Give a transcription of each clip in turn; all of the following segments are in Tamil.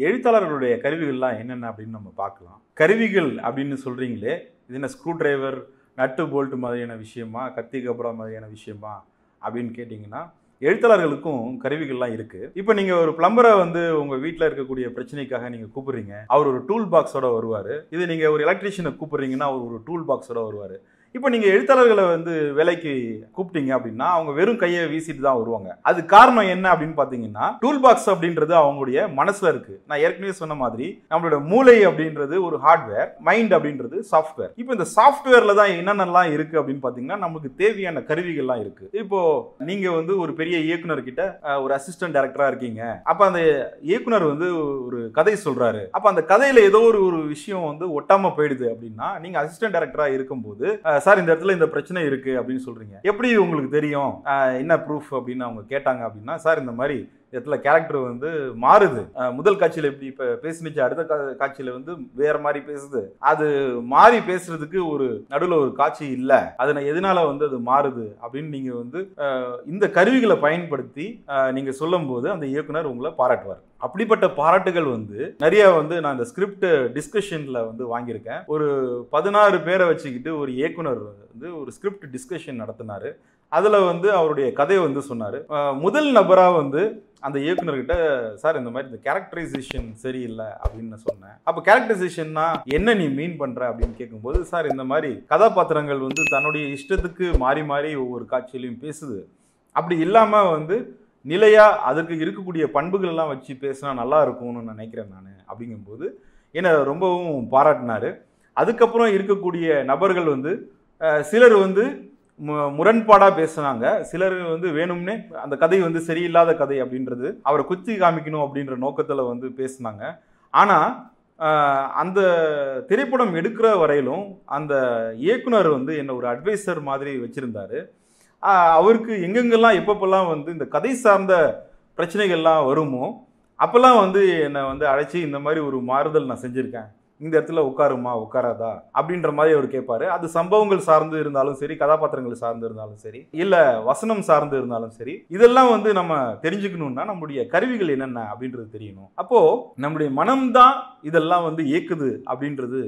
எழுத்தாளர்களுடைய கருவிகள்லாம் என்னென்ன அப்படின்னு நம்ம பார்க்கலாம். கருவிகள் அப்படின்னு சொல்கிறீங்களே, இது என்ன ஸ்க்ரூ டிரைவர், நட்டு போல்ட் மாதிரியான விஷயமா, கத்தி கபடா மாதிரியான விஷயமா அப்படின்னு கேட்டிங்கன்னா, எழுத்தாளர்களுக்கும் கருவிகள்லாம் இருக்குது. இப்போ நீங்கள் ஒரு பிளம்பரை வந்து உங்கள் வீட்டில் இருக்கக்கூடிய பிரச்சனைக்காக நீங்கள் கூப்பிட்றீங்க. அவர் ஒரு டூல் பாக்ஸோட வருவார். இது நீங்கள் ஒரு எலக்ட்ரிஷியனை கூப்பிட்றீங்கன்னா அவர் ஒரு டூல் பாக்ஸோட வருவார். இப்போ நீங்கள் எழுத்தாளர்களை வந்து வேலைக்கு கூப்பிட்டீங்க அப்படின்னா அவங்க வெறும் கையை வீசிட்டு தான் வருவாங்க. அது காரணம் என்ன அப்படின்னு பார்த்தீங்கன்னா, டூல் பாக்ஸ் அப்படின்றது அவங்களுடைய மனசில் இருக்குது. நான் ஏற்கனவே சொன்ன மாதிரி நம்மளோட மூளை அப்படின்றது ஒரு ஹார்ட்வேர், மைண்ட் அப்படின்றது சாஃப்ட்வேர். இப்போ இந்த சாஃப்ட்வேரில் தான் என்னென்னலாம் இருக்குது அப்படின்னு பார்த்தீங்கன்னா, நமக்கு தேவையான கருவிகள்லாம் இருக்குது. இப்போ நீங்கள் வந்து ஒரு பெரிய இயக்குனர்கிட்ட ஒரு அசிஸ்டன்ட் டைரக்டராக இருக்கீங்க. அப்போ அந்த இயக்குனர் வந்து ஒரு கதை சொல்கிறாரு. அப்போ அந்த கதையில் ஏதோ ஒரு விஷயம் வந்து ஒட்டாமல் போயிடுது அப்படின்னா, நீங்கள் அசிஸ்டன்ட் டைரக்டராக இருக்கும்போது சார் இந்த இடத்துல இந்த பிரச்சனை இருக்கு அப்படின்னு சொல்றீங்க. எப்படி உங்களுக்கு தெரியும், என்ன ப்ரூஃப் அப்படின்னு அவங்க கேட்டாங்க அப்படின்னா, சார் இந்த மாதிரி இடத்துல கேரக்டர் வந்து மாறுது. முதல் காட்சியில் எப்படி இப்போ பேசினுச்சு, அடுத்த காட்சியில் வந்து வேற மாதிரி பேசுது. அது மாறி பேசுறதுக்கு ஒரு நடுவில் ஒரு காட்சி இல்லை, அது எதனால வந்து அது மாறுது அப்படின்னு நீங்க வந்து இந்த கருவிகளை பயன்படுத்தி நீங்க சொல்லும் போது அந்த இயக்குனர் உங்களை பாராட்டுவார். அப்படிப்பட்ட பாராட்டுகள் வந்து நிறைய வந்து நான் இந்த ஸ்கிரிப்ட் டிஸ்கஷன்ல வந்து வாங்கியிருக்கேன். ஒரு 16 பேரை வச்சுக்கிட்டு ஒரு இயக்குனர் வந்து ஒரு ஸ்கிரிப்ட் டிஸ்கஷன் நடத்தினாரு. அதில் வந்து அவருடைய கதையை வந்து சொன்னார். முதல் நபராக வந்து அந்த இயக்குனர்கிட்ட, சார் இந்த மாதிரி இந்த கேரக்டரைசேஷன் சரியில்லை அப்படின்னு நான் சொன்னேன். அப்போ கேரக்டரைசேஷன்னா என்ன நீ மீன் பண்ணுற அப்படின்னு கேட்கும்போது, சார் இந்த மாதிரி கதாபாத்திரங்கள் வந்து தன்னுடைய இஷ்டத்துக்கு மாறி மாறி ஒவ்வொரு காட்சியிலையும் பேசுது. அப்படி இல்லாமல் வந்து நிலையாக அதற்கு இருக்கக்கூடிய பண்புகள் எல்லாம் வச்சு பேசினா நல்லா இருக்கும்னு நான் நினைக்கிறேன் நான் அப்படிங்கும்போது என்னை ரொம்பவும் பாராட்டினார். அதுக்கப்புறம் இருக்கக்கூடிய நபர்கள் வந்து சிலர் வந்து முரண்பாடாக பேசுனாங்க, சிலர் வந்து வேணும்னே அந்த கதை வந்து சரியில்லாத கதை அப்படின்றது அவரை குத்தி காமிக்கணும் அப்படின்ற நோக்கத்தில் வந்து பேசினாங்க. ஆனால் அந்த திரைப்படம் எடுக்கிற வரையிலும் அந்த இயக்குனர் வந்து என்னை ஒரு அட்வைசர் மாதிரி வச்சுருந்தார். அவருக்கு எங்கெங்கெல்லாம் எப்பப்பெல்லாம் வந்து இந்த கதை சார்ந்த பிரச்சனைகள்லாம் வருமோ அப்போல்லாம் வந்து என்னை வந்து அழைச்சி இந்த மாதிரி ஒரு மாறுதல் நான் செஞ்சுருக்கேன், இந்த இடத்துல உட்காருமா உட்காராதா அப்படின்ற மாதிரி அவர் கேட்பாரு. அது சம்பவங்கள் சார்ந்து இருந்தாலும் சரி, கதாபாத்திரங்கள் சார்ந்து இருந்தாலும் சரி, இல்லை வசனம் சார்ந்து இருந்தாலும் சரி, இதெல்லாம் வந்து நம்ம தெரிஞ்சுக்கணும்னா நம்முடைய கருவிகள் என்னென்ன அப்படின்றது தெரியணும். அப்போது நம்முடைய மனம்தான் இதெல்லாம் வந்து இயக்குது அப்படின்றது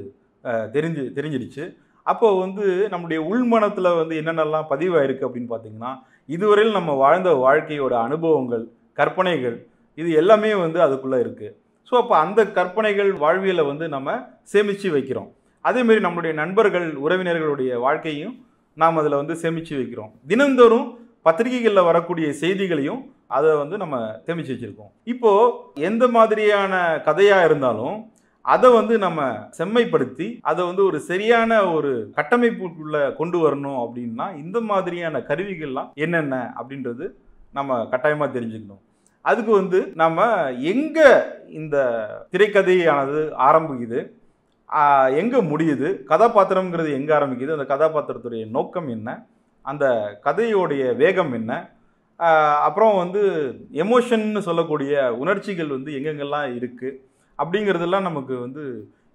தெரிஞ்சிடுச்சு. அப்போது வந்து நம்முடைய உள்மனத்தில் வந்து என்னென்னலாம் பதிவாயிருக்கு அப்படின்னு பார்த்தீங்கன்னா, இதுவரையில் நம்ம வாழ்ந்த வாழ்க்கையோட அனுபவங்கள், கற்பனைகள், இது எல்லாமே வந்து அதுக்குள்ளே இருக்குது. ஸோ அப்போ அந்த கற்பனைகள் வாழ்வியலை வந்து நம்ம சேமித்து வைக்கிறோம். அதேமாரி நம்மளுடைய நண்பர்கள், உறவினர்களுடைய வாழ்க்கையும் நாம் அதில் வந்து சேமித்து வைக்கிறோம். தினந்தோறும் பத்திரிகைகளில் வரக்கூடிய செய்திகளையும் அதை வந்து நம்ம சேமித்து வச்சுருக்கோம். இப்போது எந்த மாதிரியான கதையாக இருந்தாலும் அதை வந்து நம்ம செம்மைப்படுத்தி அதை வந்து ஒரு சரியான ஒரு கட்டமைப்புக்குள்ளே கொண்டு வரணும் அப்படின்னா இந்த மாதிரியான கருவிகள்லாம் என்னென்ன அப்படின்றது நம்ம கட்டாயமாக தெரிஞ்சுக்கணும். அதுக்கு வந்து நம்ம எங்கே இந்த திரைக்கதையானது ஆரம்பிக்குது, எங்கே முடியுது, கதாபாத்திரம்ங்கிறது எங்கே ஆரம்பிக்குது, அந்த கதாபாத்திரத்துடைய நோக்கம் என்ன, அந்த கதையோடைய வேகம் என்ன, அப்புறம் வந்து எமோஷன்னு சொல்லக்கூடிய உணர்ச்சிகள் வந்து எங்கெங்கெல்லாம் இருக்குது அப்படிங்கிறதெல்லாம் நமக்கு வந்து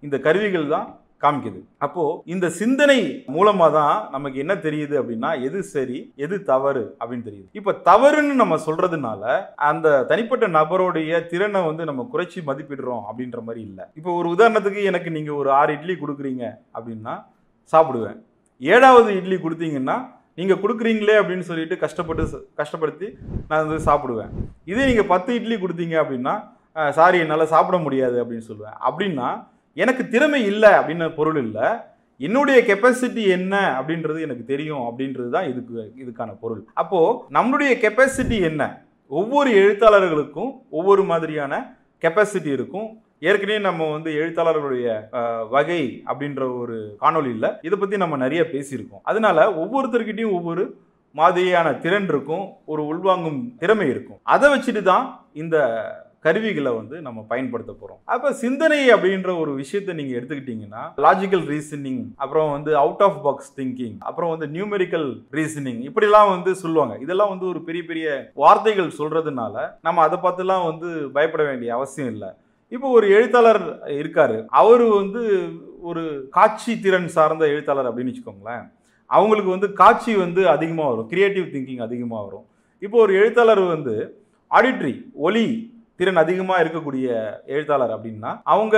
இந்த கருவிகள் தான் காமிக்குது. அப்போது இந்த சிந்தனை மூலமாக தான் நமக்கு என்ன தெரியுது அப்படின்னா, எது சரி எது தவறு அப்படின்னு தெரியுது. இப்போ தவறுன்னு நம்ம சொல்கிறதுனால அந்த தனிப்பட்ட நபருடைய திறனை வந்து நம்ம குறைச்சி மதிப்பிடுறோம் அப்படின்ற மாதிரி இல்லை. இப்போ ஒரு உதாரணத்துக்கு எனக்கு நீங்கள் ஒரு 6 இட்லி கொடுக்குறீங்க அப்படின்னா சாப்பிடுவேன். 7வது இட்லி கொடுத்தீங்கன்னா நீங்கள் கொடுக்குறீங்களே அப்படின்னு சொல்லிட்டு கஷ்டப்படுத்தி நான் வந்து சாப்பிடுவேன். இதே நீங்கள் 10 இட்லி கொடுத்தீங்க அப்படின்னா சாரி என்னால் சாப்பிட முடியாது அப்படின்னு சொல்லுவேன். அப்படின்னா எனக்கு திறமை இல்லை அப்படின்னு பொருள் இல்லை, என்னுடைய கெப்பாசிட்டி என்ன அப்படின்றது எனக்கு தெரியும் அப்படின்றது தான் இதுக்கான பொருள். அப்போது நம்மளுடைய கெப்பாசிட்டி என்ன, ஒவ்வொரு எழுத்தாளர்களுக்கும் ஒவ்வொரு மாதிரியான கெப்பாசிட்டி இருக்கும். ஏற்கனவே நம்ம வந்து எழுத்தாளர்களுடைய வகை அப்படின்ற ஒரு காணொலியில் இதை பற்றி நம்ம நிறைய பேசியிருக்கோம். அதனால ஒவ்வொருத்தர்கிட்டையும் ஒவ்வொரு மாதிரியான திறன் இருக்கும், ஒரு உள்வாங்கும் திறமை இருக்கும். அதை வச்சுட்டு தான் இந்த கருவிகளை வந்து நம்ம பயன்படுத்த போகிறோம். அப்போ சிந்தனை அப்படின்ற ஒரு விஷயத்தை நீங்கள் எடுத்துக்கிட்டிங்கன்னா, லாஜிக்கல் ரீசனிங், அப்புறம் வந்து அவுட் ஆஃப் பாக்ஸ் திங்கிங், அப்புறம் வந்து நியூமெரிக்கல் ரீசனிங், இப்படிலாம் வந்து சொல்லுவாங்க. இதெல்லாம் வந்து ஒரு பெரிய பெரிய வார்த்தைகள் சொல்கிறதுனால நம்ம அதை பார்த்துலாம் வந்து பயப்பட வேண்டிய அவசியம் இல்லை. இப்போ ஒரு எழுத்தாளர் இருக்காரு, அவர் வந்து ஒரு காட்சி திறன் சார்ந்த எழுத்தாளர் அப்படின்னு வச்சுக்கோங்களேன். அவங்களுக்கு வந்து காட்சி வந்து அதிகமாக வரும், கிரியேட்டிவ் திங்கிங் அதிகமாக வரும். இப்போ ஒரு எழுத்தாளர் வந்து ஆடிட்ரி, ஒலி, திறன் அதிகமாக இருக்கக்கூடிய எழுத்தாளர் அப்படின்னா அவங்க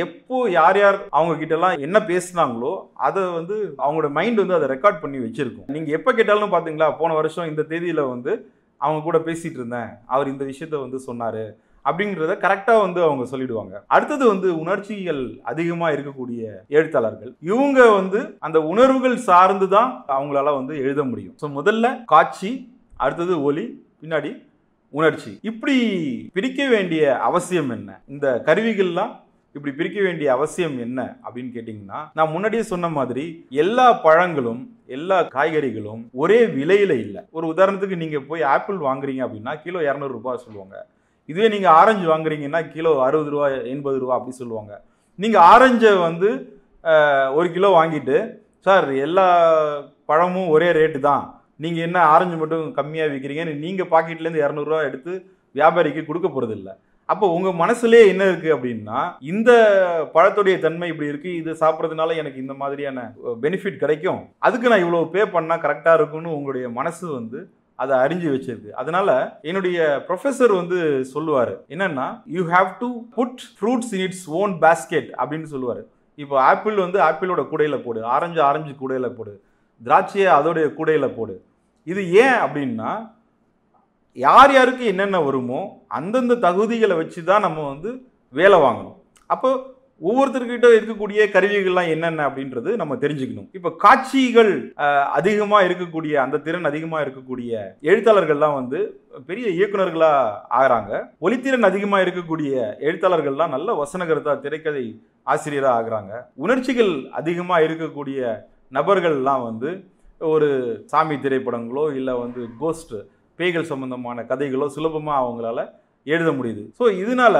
எப்போ யார் யார் அவங்க கிட்டலாம் என்ன பேசுனாங்களோ அதை வந்து அவங்களோட மைண்ட் வந்து அதை ரெக்கார்ட் பண்ணி வச்சிருக்கும். நீங்கள் எப்போ கேட்டாலும் பார்த்தீங்களா, போன வருஷம் இந்த தேதியில் வந்து அவங்க கூட பேசிகிட்டு இருந்தேன், அவர் இந்த விஷயத்த வந்து சொன்னார் அப்படிங்கிறத கரெக்டாக வந்து அவங்க சொல்லிடுவாங்க. அடுத்தது வந்து உணர்ச்சிகள் அதிகமாக இருக்கக்கூடிய எழுத்தாளர்கள். இவங்க வந்து அந்த உணர்வுகள் சார்ந்து தான் அவங்களால வந்து எழுத முடியும். ஸோ முதல்ல காட்சி, அடுத்தது ஒலி, பின்னாடி உணர்ச்சி. இப்படி பிரிக்க வேண்டிய அவசியம் என்ன? இந்த கருவிகள்லாம் இப்படி பிரிக்க வேண்டிய அவசியம் என்ன அப்படின்னு கேட்டிங்கன்னா, நான் முன்னாடியே சொன்ன மாதிரி எல்லா பழங்களும் எல்லா காய்கறிகளும் ஒரே விலையில் இல்லை. ஒரு உதாரணத்துக்கு நீங்கள் போய் ஆப்பிள் வாங்குறீங்க அப்படின்னா கிலோ 200 ரூபாய் சொல்லுவாங்க. இதுவே நீங்கள் ஆரஞ்சு வாங்குறீங்கன்னா கிலோ 60 ரூபா 80 ரூபா அப்படி சொல்லுவாங்க. நீங்கள் ஆரஞ்சை வந்து 1 கிலோ வாங்கிட்டு, சார் எல்லா பழமும் ஒரே ரேட்டு தான், நீங்கள் என்ன ஆரஞ்சு மட்டும் கம்மியாக விற்கிறீங்கன்னு நீங்கள் பாக்கெட்லேருந்து 200 ரூபா எடுத்து வியாபாரிக்கு கொடுக்க போகிறது இல்லை. அப்போ உங்கள் மனசுலேயே என்ன இருக்குது அப்படின்னா, இந்த பழத்துடைய தன்மை இப்படி இருக்குது, இது சாப்பிட்றதுனால எனக்கு இந்த மாதிரியான பெனிஃபிட் கிடைக்கும், அதுக்கு நான் இவ்வளோ பே பண்ணால் கரெக்டாக இருக்குன்னு உங்களுடைய மனசு வந்து அதை அறிஞ்சு வச்சிருக்கு. அதனால என்னுடைய ப்ரொஃபஸர் வந்து சொல்லுவார் என்னன்னா, you have to put fruits in its own basket அப்படின்னு சொல்லுவார். இப்போ ஆப்பிள் வந்து ஆப்பிளோட கூடையில் போடு, ஆரஞ்சு கூடையில் போடு, திராட்சையை அதோடைய கூடையில் போடு. இது ஏன் அப்படின்னா, யார் யாருக்கு என்னென்ன வருமோ அந்தந்த தகுதிகளை வச்சு தான் நம்ம வந்து வேலை வாங்கணும். அப்போ ஒவ்வொருத்தர்கிட்ட இருக்கக்கூடிய கருவிகள்லாம் என்னென்ன அப்படின்றது நம்ம தெரிஞ்சுக்கணும். இப்போ காட்சிகள் அதிகமாக இருக்கக்கூடிய, அந்த திறன் அதிகமாக இருக்கக்கூடிய எழுத்தாளர்கள்லாம் வந்து பெரிய இயக்குநர்களாக ஆகிறாங்க. ஒளித்திறன் அதிகமாக இருக்கக்கூடிய எழுத்தாளர்கள்லாம் நல்ல வசனகர்த்தா, திரைக்கதை ஆசிரியராக ஆகிறாங்க. உணர்ச்சிகள் அதிகமாக இருக்கக்கூடிய நபர்கள்லாம் வந்து ஒரு சாமி திரைப்படங்களோ இல்லை வந்து கோஸ்ட் பேய்கள் சம்பந்தமான கதைகளோ சுலபமாக அவங்களால எழுத முடியுது. ஸோ இதனால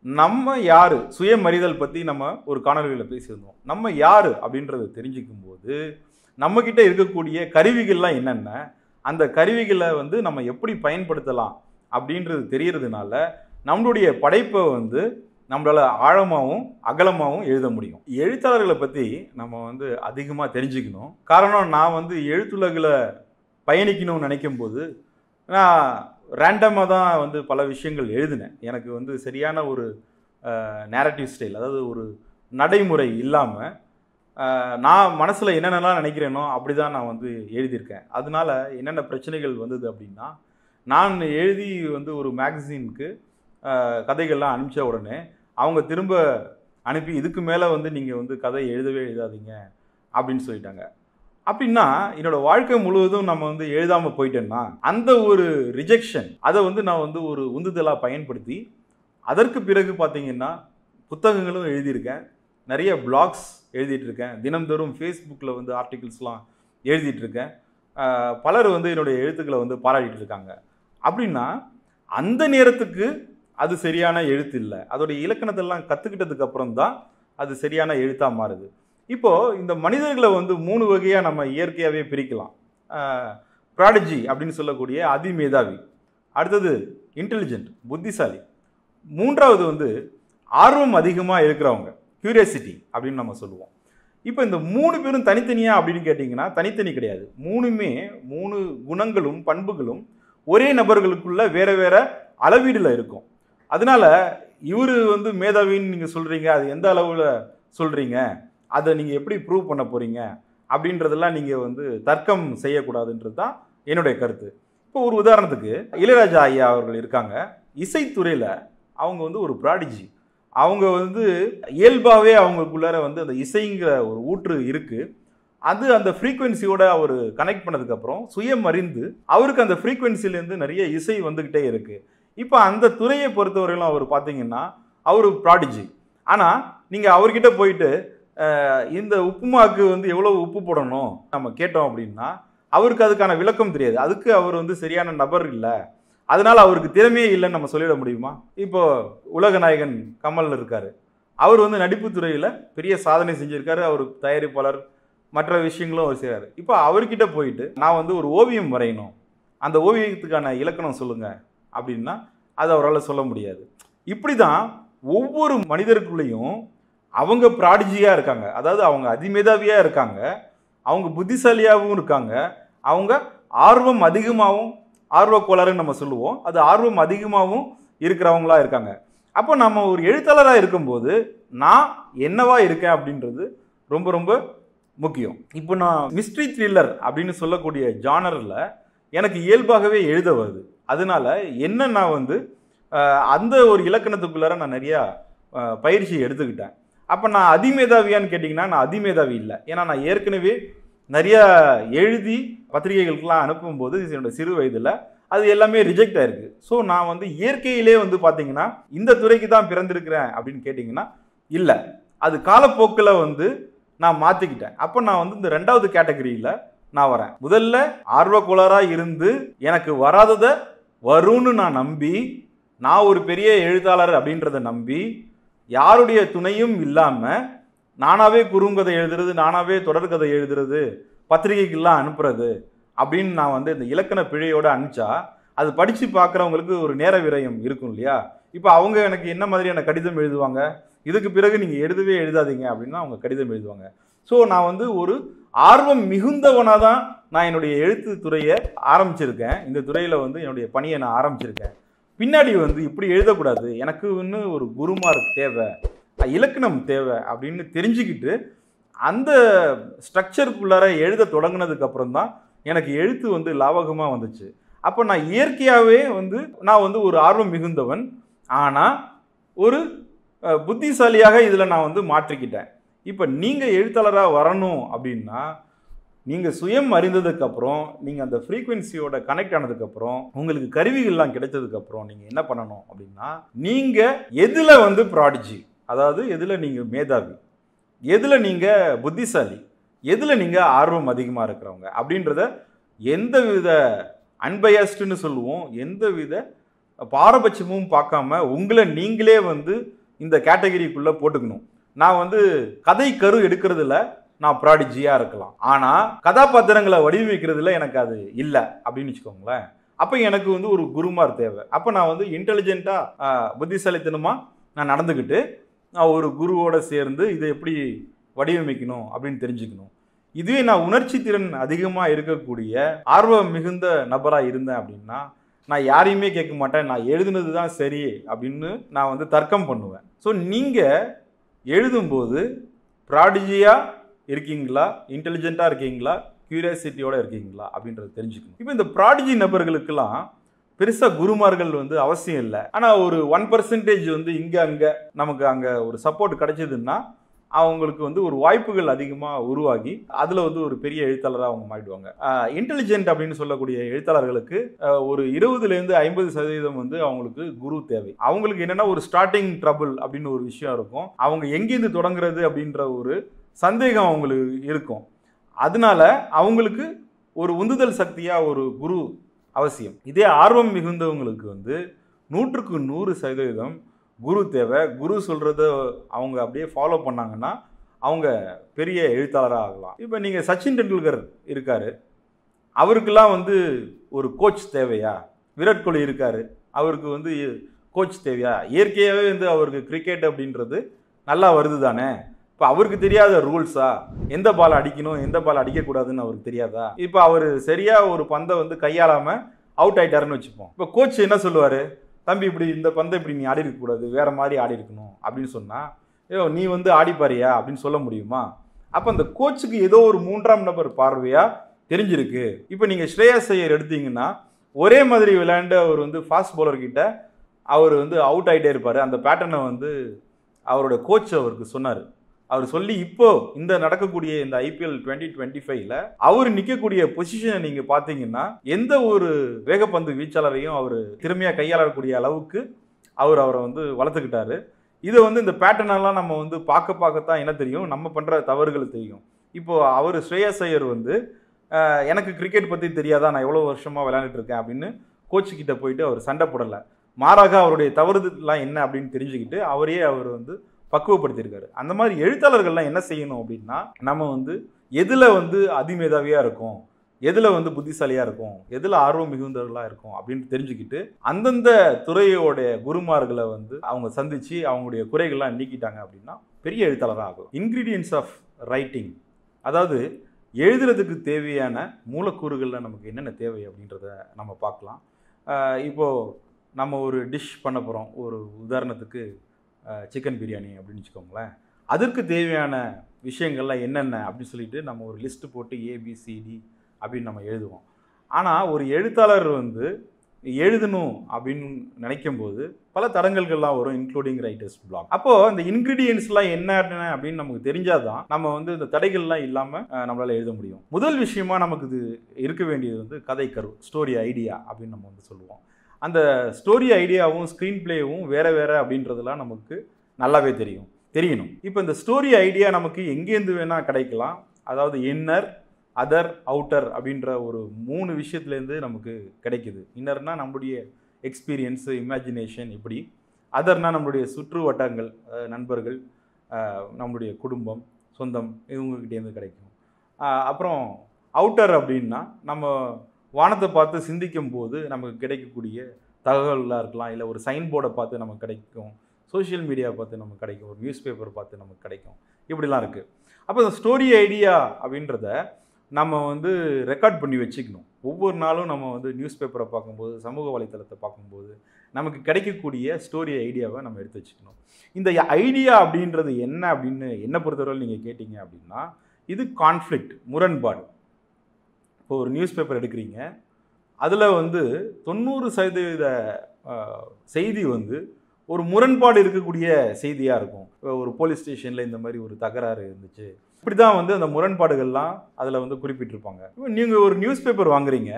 நம்ம யாரு, சுயமறிதல் பற்றி நம்ம ஒரு காணொலியில் பேசியிருந்தோம். நம்ம யாரு அப்படின்றத தெரிஞ்சுக்கும் போது நம்மக்கிட்ட இருக்கக்கூடிய கருவிகள்லாம் என்னென்ன, அந்த கருவிகளை வந்து நம்ம எப்படி பயன்படுத்தலாம் அப்படின்றது தெரியறதுனால நம்மளுடைய படைப்பை வந்து நம்மளால் ஆழமாகவும் அகலமாகவும் எழுத முடியும். எழுத்தாளர்களை பற்றி நம்ம வந்து அதிகமாக தெரிஞ்சுக்கணும். காரணம், நான் வந்து எழுத்துலகில் பயணிக்கணும்னு நினைக்கும் போது நான் ரேண்டமாக தான் வந்து பல விஷயங்கள் எழுதினேன். எனக்கு வந்து சரியான ஒரு நேரட்டிவ் ஸ்டைல், அதாவது ஒரு நடைமுறை இல்லாமல் நான் மனசில் என்னென்னலாம் நினைக்கிறேனோ அப்படி தான் நான் வந்து எழுதியிருக்கேன். அதனால என்னென்ன பிரச்சனைகள் வந்தது அப்படின்னா, நான் எழுதி வந்து ஒரு மேகசினுக்கு கதைகள்லாம் அனுப்பிச்ச உடனே அவங்க திரும்ப அனுப்பி இதுக்கு மேலே வந்து நீங்கள் வந்து கதை எழுதாதீங்க அப்படின்னு சொல்லிட்டாங்க. அப்படின்னா என்னோட வாழ்க்கை முழுவதும் நம்ம வந்து எழுதாமல் போயிட்டேன்னா அந்த ஒரு ரிஜெக்ஷன், அதை வந்து நான் வந்து ஒரு உந்துதலாக பயன்படுத்தி அதற்கு பிறகு பார்த்தீங்கன்னா புத்தகங்களும் எழுதியிருக்கேன், நிறைய பிளாக்ஸ் எழுதிட்டுருக்கேன், தினந்தோறும் ஃபேஸ்புக்கில் வந்து ஆர்டிகிள்ஸ்லாம் எழுதிட்டுருக்கேன். பலர் வந்து என்னுடைய எழுத்துக்களை வந்து பாராட்டிட்டு இருக்காங்க. அப்படின்னா அந்த நேரத்துக்கு அது சரியான எழுத்து இல்லை. அதோடைய இலக்கணத்தெல்லாம் கற்றுக்கிட்டதுக்கு அப்புறம் தான் அது சரியான எழுத்தாக மாறுது. இப்போது இந்த மனிதர்களை வந்து 3 வகையாக நம்ம இயற்கையாகவே பிரிக்கலாம். ப்ராடஜி அப்படின்னு சொல்லக்கூடிய அதிமேதாவி, அடுத்தது இன்டெலிஜென்ட் புத்திசாலி, மூன்றாவது வந்து ஆர்வம் அதிகமாக இருக்கிறவங்க, கியூரியாசிட்டி அப்படின்னு நம்ம சொல்லுவோம். இப்போ இந்த 3 பேரும் தனித்தனியாக அப்படின்னு கேட்டிங்கன்னா தனித்தனி கிடையாது. 3 குணங்களும் பண்புகளும் ஒரே நபர்களுக்குள்ள வேறு வேறு அளவீடில் இருக்கும். அதனால் இவர் வந்து மேதாவின்னு நீங்கள் சொல்கிறீங்க, அது எந்த அளவில் சொல்கிறீங்க, அதை நீங்கள் எப்படி ப்ரூவ் பண்ண போகிறீங்க அப்படின்றதெல்லாம் நீங்கள் வந்து தர்க்கம் செய்யக்கூடாதுன்றது தான் என்னுடைய கருத்து. இப்போ ஒரு உதாரணத்துக்கு இளையராஜா ஐயா அவர்கள் இருக்காங்க. இசைத்துறையில் அவங்க வந்து ஒரு ப்ராடிஜி. அவங்க வந்து இயல்பாகவே அவங்களுக்குள்ளார வந்து அந்த இசைங்கிற ஒரு ஊற்று இருக்குது. அது அந்த ஃப்ரீக்குவென்சியோட அவர் கனெக்ட் பண்ணதுக்கப்புறம் சுயம் அறிந்து அவருக்கு அந்த ஃப்ரீக்குவென்சிலேருந்து நிறைய இசை வந்துக்கிட்டே இருக்குது. இப்போ அந்த துறையை பொறுத்தவரையிலும் அவர் பார்த்தீங்கன்னா அவர் ப்ராடிஜி. ஆனால் நீங்கள் அவர்கிட்ட போயிட்டு இந்த உப்புமாவுக்கு வந்து எவ்வளோ உப்பு போடணும் நம்ம கேட்டோம் அப்படின்னா அவருக்கு அதுக்கான விளக்கம் தெரியாது. அதுக்கு அவர் வந்து சரியான நபர் இல்லை, அதனால் அவருக்கு திறமையே இல்லைன்னு நம்ம சொல்லிட முடியுமா? இப்போது உலக நாயகன் கமல் இருக்கார். அவர் வந்து நடிப்பு துறையில் பெரிய சாதனை செஞ்சுருக்காரு. அவர் தயாரிப்பாளர், மற்ற விஷயங்களும் அவர் செய்கிறார். இப்போ அவர்கிட்ட போயிட்டு நான் வந்து ஒரு ஓவியம் வரையணும், அந்த ஓவியத்துக்கான இலக்கணம் சொல்லுங்கள் அப்படின்னா அது அவரால் சொல்ல முடியாது. இப்படி தான் ஒவ்வொரு மனிதருக்குள்ளேயும் அவங்க ப்ராடிஜியாக இருக்காங்க, அதாவது அவங்க அதிமேதாவியாக இருக்காங்க, அவங்க புத்திசாலியாகவும் இருக்காங்க, அவங்க ஆர்வம் அதிகமாகவும், ஆர்வக்கோளாறுன்னு நம்ம சொல்லுவோம், அது ஆர்வம் அதிகமாகவும் இருக்கிறவங்களா இருக்காங்க. அப்போ நம்ம ஒரு எழுத்தாளராக இருக்கும்போது நான் என்னவா இருக்கேன் அப்படின்றது ரொம்ப ரொம்ப முக்கியம். இப்போ நான் மிஸ்ட்ரி த்ரில்லர் அப்படின்னு சொல்லக்கூடிய ஜானரில் எனக்கு இயல்பாகவே எழுத வருது. அதனால என்ன நான் வந்து அந்த ஒரு இலக்கணத்துக்குள்ளார நான் நிறையா பயிற்சி எடுத்துக்கிட்டேன். அப்போ நான் அதிமேதாவியான்னு கேட்டிங்கன்னா நான் அதிமேதாவி இல்லை. ஏன்னா நான் ஏற்கனவே நிறையா எழுதி பத்திரிகைகளுக்கெல்லாம் அனுப்பும்போது என்னோடய சிறு வயதில் அது எல்லாமே ரிஜெக்ட் ஆயிருக்கு. ஸோ நான் வந்து இயற்கையிலே வந்து பார்த்தீங்கன்னா இந்த துறைக்கு தான் பிறந்திருக்கிறேன் அப்படின்னு கேட்டிங்கன்னா இல்லை. அது காலப்போக்கில் வந்து நான் மாற்றிக்கிட்டேன். அப்போ நான் வந்து இந்த 2வது கேட்டகரியில் நான் வரேன். முதல்ல ஆர்வக்குளராக இருந்து எனக்கு வராததை வரும்னு நான் நம்பி, நான் ஒரு பெரிய எழுத்தாளர் அப்படின்றத நம்பி, யாருடைய துணையும் இல்லாமல் நானாகவே குறுங்கதை எழுதுறது, நானாகவே தொடர்கதை எழுதுறது, பத்திரிகைக்கெல்லாம் அனுப்புறது அப்படின்னு நான் வந்து இந்த இலக்கண பிழையோடு அனுப்பிச்சா அது படித்து பார்க்குறவங்களுக்கு ஒரு நேர விரயம் இருக்கும் இல்லையா? இப்போ அவங்க எனக்கு என்ன மாதிரியான கடிதம் எழுதுவாங்க, இதுக்கு பிறகு நீங்கள் எழுதவே எழுதாதீங்க அப்படின்னா அவங்க கடிதம் எழுதுவாங்க. ஸோ நான் வந்து ஒரு ஆர்வம் மிகுந்தவனாக தான் நான் என்னுடைய எழுத்து துறையை ஆரம்பிச்சிருக்கேன். இந்த துறையில் வந்து என்னுடைய பணியை நான் ஆரம்பிச்சிருக்கேன். பின்னாடி வந்து இப்படி எழுதக்கூடாது, எனக்கு இன்னும் ஒரு குருமார்க் தேவை, இலக்கணம் தேவை அப்படின்னு தெரிஞ்சுக்கிட்டு அந்த ஸ்ட்ரக்சருக்குள்ளார எழுத தொடங்கினதுக்கு அப்புறம் தான் எனக்கு எழுத்து வந்து லாவகமாக வந்துச்சு. அப்போ நான் இயற்கையாகவே வந்து நான் வந்து ஒரு ஆர்வம் மிகுந்தவன், ஆனால் ஒரு புத்திசாலியாக இதில் நான் வந்து மாற்றிக்கிட்டேன். இப்போ நீங்கள் எழுத்தாளராக வரணும் அப்படின்னா நீங்கள் சுயம் அறிந்ததுக்கப்புறம், நீங்கள் அந்த ஃப்ரீக்வன்சியோட கனெக்ட் ஆனதுக்கப்புறம், உங்களுக்கு கருவிகள்லாம் கிடைத்ததுக்கப்புறம் நீங்கள் என்ன பண்ணணும் அப்படின்னா, நீங்கள் எதில் வந்து ப்ராடிஜி, அதாவது எதில் நீங்கள் மேதாவி, எதில் நீங்கள் புத்திசாலி, எதில் நீங்கள் ஆர்வம் அதிகமாக இருக்கிறவங்க அப்படின்றத எந்த வித அன்பயஸ்டுன்னு சொல்லுவோம், எந்த வித பாரபட்சமும் பார்க்காம உங்களை நீங்களே வந்து இந்த கேட்டகரிக்குள்ளே போட்டுக்கணும். நான் வந்து கதை கரு எடுக்கிறதுல நான் ப்ராடிஜியாக இருக்கலாம், ஆனால் கதாபாத்திரங்களை வடிவமைக்கிறதுல எனக்கு அது இல்லை அப்படின்னு வச்சுக்கோங்களேன். அப்போ எனக்கு வந்து ஒரு குருமார் தேவை. அப்போ நான் வந்து இன்டெலிஜென்ட்டாக புத்திசாலித்தனமாக நான் நடந்துக்கிட்டு நான் ஒரு குருவோடு சேர்ந்து இதை எப்படி வடிவமைக்கணும் அப்படின்னு தெரிஞ்சுக்கணும். இதுவே நான் உணர்ச்சி திறன் அதிகமாக இருக்கக்கூடிய ஆர்வம் மிகுந்த நபராக இருந்தேன் அப்படின்னா நான் யாரையுமே கேட்க மாட்டேன், நான் எழுதுனது தான் சரி அப்படின்னு நான் வந்து தர்க்கம் பண்ணுவேன். ஸோ நீங்கள் எழுதும்போது ப்ராடிஜியாக இருக்கீங்களா, இன்டெலிஜென்ட்டாக இருக்கீங்களா, கியூரியாசிட்டியோடு இருக்கீங்களா அப்படின்றத தெரிஞ்சுக்கணும். இப்போ இந்த ப்ராடிஜி நபர்களுக்கெல்லாம் பெருசாக குருமார்கள் வந்து அவசியம் இல்லை. ஆனால் ஒரு 1% வந்து இங்கே அங்கே நமக்கு அங்கே ஒரு சப்போர்ட் கிடைச்சதுன்னா அவங்களுக்கு வந்து ஒரு வாய்ப்புகள் அதிகமாக உருவாகி அதில் வந்து ஒரு பெரிய எழுத்தாளராக அவங்க மாறிடுவாங்க. இன்டெலிஜென்ட் அப்படின்னு சொல்லக்கூடிய எழுத்தாளர்களுக்கு ஒரு 20% 50% வந்து அவங்களுக்கு குரு தேவை. அவங்களுக்கு என்னென்னா ஒரு ஸ்டார்டிங் ட்ரபிள் அப்படின்னு ஒரு விஷயம் இருக்கும். அவங்க எங்கேருந்து தொடங்குறது அப்படின்ற ஒரு சந்தேகம் அவங்களுக்கு இருக்கும். அதனால அவங்களுக்கு ஒரு உந்துதல் சக்தியாக ஒரு குரு அவசியம். இதே ஆர்வம் மிகுந்தவங்களுக்கு வந்து 100க்கு 100% குரு தேவை. குரு சொல்கிறத அவங்க அப்படியே ஃபாலோ பண்ணாங்கன்னா அவங்க பெரிய எழுத்தாளராக ஆகலாம். இப்போ நீங்கள் சச்சின் டெண்டுல்கர் இருக்கார், அவருக்கெல்லாம் வந்து ஒரு கோச் தேவையா? விராட் கோலி இருக்கார், அவருக்கு வந்து கோச் தேவையா? இயற்கையாகவே வந்து அவருக்கு கிரிக்கெட் அப்படின்றது நல்லா வருது தானே. இப்போ அவருக்கு தெரியாத ரூல்ஸா, எந்த பால் அடிக்கணும் எந்த பால் அடிக்கக்கூடாதுன்னு அவருக்கு தெரியாதா? இப்போ அவர் சரியாக ஒரு பந்தை வந்து கையாளாமல் அவுட் ஆகிட்டாருன்னு வச்சுப்போம். இப்போ கோச் என்ன சொல்லுவார், தம்பி இப்படி இந்த பந்தை இப்படி நீ ஆடி இருக்கக்கூடாது, வேறு மாதிரி ஆடி இருக்கணும் அப்படின்னு சொன்னால், ஐயோ நீ வந்து ஆடிப்பாரியா அப்படின்னு சொல்ல முடியுமா? அப்போ அந்த கோச்சுக்கு ஏதோ ஒரு 3ஆம் நபர் பார்வையாக தெரிஞ்சிருக்கு. இப்போ நீங்கள் ஸ்ரேயாஸ் ஐயர் எடுத்தீங்கன்னா ஒரே மாதிரி விளையாண்டு அவர் வந்து ஃபாஸ்ட் பவுலர்கிட்ட அவர் வந்து அவுட் ஆகிட்டே இருப்பார். அந்த பேட்டர்னை வந்து அவரோட கோச் அவருக்கு சொன்னார். அவர் சொல்லி இப்போ இந்த நடக்கக்கூடிய இந்த IPL 2025ல் அவர் நிற்கக்கூடிய பொசிஷனை நீங்கள் பார்த்தீங்கன்னா எந்த ஒரு வேகப்பந்து வீச்சாளரையும் அவர் திறமையாக கையாளக்கூடிய அளவுக்கு அவரை வந்து வளர்த்துக்கிட்டாரு. இதை வந்து இந்த பேட்டர்னெல்லாம் நம்ம வந்து பார்க்கத்தான் என்ன தெரியும், நம்ம பண்ணுற தவறுகள் தெரியும். இப்போது அவர் ஸ்ரேயாஸ் ஐயர் வந்து எனக்கு கிரிக்கெட் பற்றி தெரியாதா, நான் எவ்வளோ வருஷமாக விளையாண்டுட்டு இருக்கேன் அப்படின்னு கோச்சுக்கிட்ட போயிட்டு அவர் சண்டை போடலை. மாறாக அவருடைய தவறுதெல்லாம் என்ன அப்படின்னு தெரிஞ்சுக்கிட்டு அவர் வந்து பக்குவப்படுத்தியிருக்காரு. அந்த மாதிரி எழுத்தாளர்கள்லாம் என்ன செய்யணும் அப்படின்னா, நம்ம வந்து எதில் வந்து அதிமேதாவியாக இருக்கும், எதில் வந்து புத்திசாலியாக இருக்கும், எதில் ஆர்வம் மிகுந்தவர்களாக இருக்கும் அப்படின்னு தெரிஞ்சுக்கிட்டு அந்தந்த துறையோடைய குருமார்களை வந்து அவங்க சந்தித்து அவங்களுடைய குறைகள்லாம் நீக்கிட்டாங்க அப்படின்னா பெரிய எழுத்தாளராக ஆகும். இன்க்ரீடியன்ஸ் ஆஃப் ரைட்டிங், அதாவது எழுதுறதுக்கு தேவையான மூலக்கூறுகளில் நமக்கு என்னென்ன தேவை அப்படின்றத நம்ம பார்க்கலாம். இப்போது நம்ம ஒரு டிஷ் பண்ண போகிறோம், ஒரு உதாரணத்துக்கு சிக்கன் பிரியாணி அப்படின்னு வச்சுக்கோங்களேன். அதற்கு தேவையான விஷயங்கள்லாம் என்னென்ன அப்படின்னு சொல்லிட்டு நம்ம ஒரு லிஸ்ட்டு போட்டு ஏபிசிடி அப்படின்னு நம்ம எழுதுவோம். ஆனால் ஒரு எழுத்தாளர் வந்து எழுதணும் அப்படின்னு நினைக்கும்போது பல தடங்கல்கள்லாம் வரும், இன்க்ளூடிங் ரைட்டர்ஸ் பிளாக். அப்போது இந்த இன்க்ரீடியன்ஸ்லாம் என்னென்ன அப்படின்னு நமக்கு தெரிஞ்சால் தான் நம்ம வந்து இந்த தடைகள்லாம் இல்லாமல் நம்மளால் எழுத முடியும். முதல் விஷயமா நமக்கு இது இருக்க வேண்டியது வந்து கதை கரு, ஸ்டோரி ஐடியா அப்படின்னு நம்ம வந்து சொல்லுவோம். அந்த ஸ்டோரி ஐடியாவும் ஸ்க்ரீன் பிளேவும் வேறு அப்படின்றதெல்லாம் நமக்கு நல்லாவே தெரியணும். இப்போ இந்த ஸ்டோரி ஐடியா நமக்கு எங்கேருந்து வேணால் கிடைக்கலாம். அதாவது இன்னர், அதர், அவுட்டர் அப்படின்ற ஒரு 3 விஷயத்துலேருந்து நமக்கு கிடைக்குது. இன்னர்னால் நம்மளுடைய எக்ஸ்பீரியன்ஸு, இமேஜினேஷன், இப்படி. அதர்னால் நம்மளுடைய சுற்று வட்டங்கள், நண்பர்கள், நம்மளுடைய குடும்பம், சொந்தம், இவங்ககிட்டேருந்து கிடைக்கும். அப்புறம் அவுட்டர் அப்படின்னா நம்ம வானத்தை பார்த்து சிந்திக்கும் போது நமக்கு கிடைக்கக்கூடிய தகவலாக இருக்கலாம், இல்லை ஒரு சைன் போர்டை பார்த்து நமக்கு கிடைக்கும், சோஷியல் மீடியாவை பார்த்து நமக்கு கிடைக்கும், ஒரு நியூஸ் பேப்பர் பார்த்து நமக்கு கிடைக்கும், இப்படிலாம் இருக்குது. அப்போ இந்த ஸ்டோரி ஐடியா அப்படின்றத நம்ம வந்து ரெக்கார்ட் பண்ணி வச்சுக்கணும். ஒவ்வொரு நாளும் நம்ம வந்து நியூஸ் பேப்பரை பார்க்கும்போது, சமூக வலைத்தளத்தை பார்க்கும்போது நமக்கு கிடைக்கக்கூடிய ஸ்டோரி ஐடியாவை நம்ம எடுத்து வச்சுக்கணும். இந்த ஐடியா அப்படின்றது என்ன அப்படின்னு என்னை பொறுத்தவரை நீங்கள் கேட்டிங்க அப்படின்னா, இது கான்ஃப்ளிக்ட், முரண்பாடு. இப்போ ஒரு நியூஸ் பேப்பர் எடுக்கிறீங்க, அதில் வந்து 90% செய்தி வந்து ஒரு முரண்பாடு இருக்கக்கூடிய செய்தியாக இருக்கும். ஒரு போலீஸ் ஸ்டேஷனில் இந்த மாதிரி ஒரு தகராறு இருந்துச்சு, இப்படி தான் வந்து அந்த முரண்பாடுகள்லாம் அதில் வந்து குறிப்பிட்டிருப்பாங்க. இப்போ நீங்கள் ஒரு நியூஸ் பேப்பர் வாங்குறீங்க,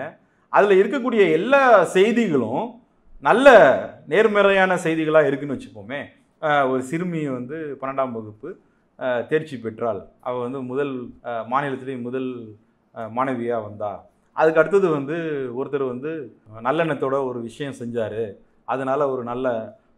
அதில் இருக்கக்கூடிய எல்லா செய்திகளும் நல்ல நேர்மறையான செய்திகளாக இருக்குதுன்னு வச்சுப்போமே. ஒரு சிறுமி வந்து 12ஆம் வகுப்பு தேர்ச்சி பெற்றால், அவள் வந்து முதல் மாநிலத்திலேயே முதல் மாணவியாக வந்தா. அதுக்கு அடுத்தது வந்து ஒருத்தர் வந்து நல்லெண்ணத்தோட ஒரு விஷயம் செஞ்சார், அதனால் ஒரு நல்ல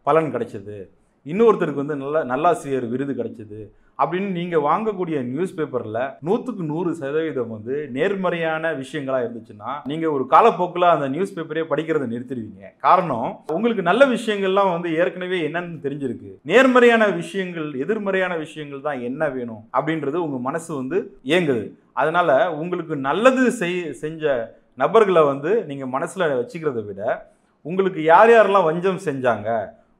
பலன் கிடைச்சது. இன்னொருத்தருக்கு வந்து நல்லாசிரியர் விருது கிடைச்சது அப்படின்னு நீங்கள் வாங்கக்கூடிய நியூஸ் பேப்பரில் 100க்கு 100% வந்து நேர்மறையான விஷயங்களாக இருந்துச்சுன்னா நீங்கள் ஒரு காலப்போக்கில் அந்த நியூஸ் பேப்பரே படிக்கிறத நிறுத்திடுவீங்க. காரணம், உங்களுக்கு நல்ல விஷயங்கள்லாம் வந்து ஏற்கனவே என்னன்னு தெரிஞ்சிருக்கு. நேர்மறையான விஷயங்கள், எதிர்மறையான விஷயங்கள் தான் என்ன வேணும் அப்படின்றது உங்கள் மனசு வந்து ஏங்குது. அதனால் உங்களுக்கு நல்லது செஞ்ச நபர்களை வந்து நீங்கள் மனசில் வச்சுக்கிறத விட, உங்களுக்கு யார் யாரெல்லாம் வஞ்சம் செஞ்சாங்க,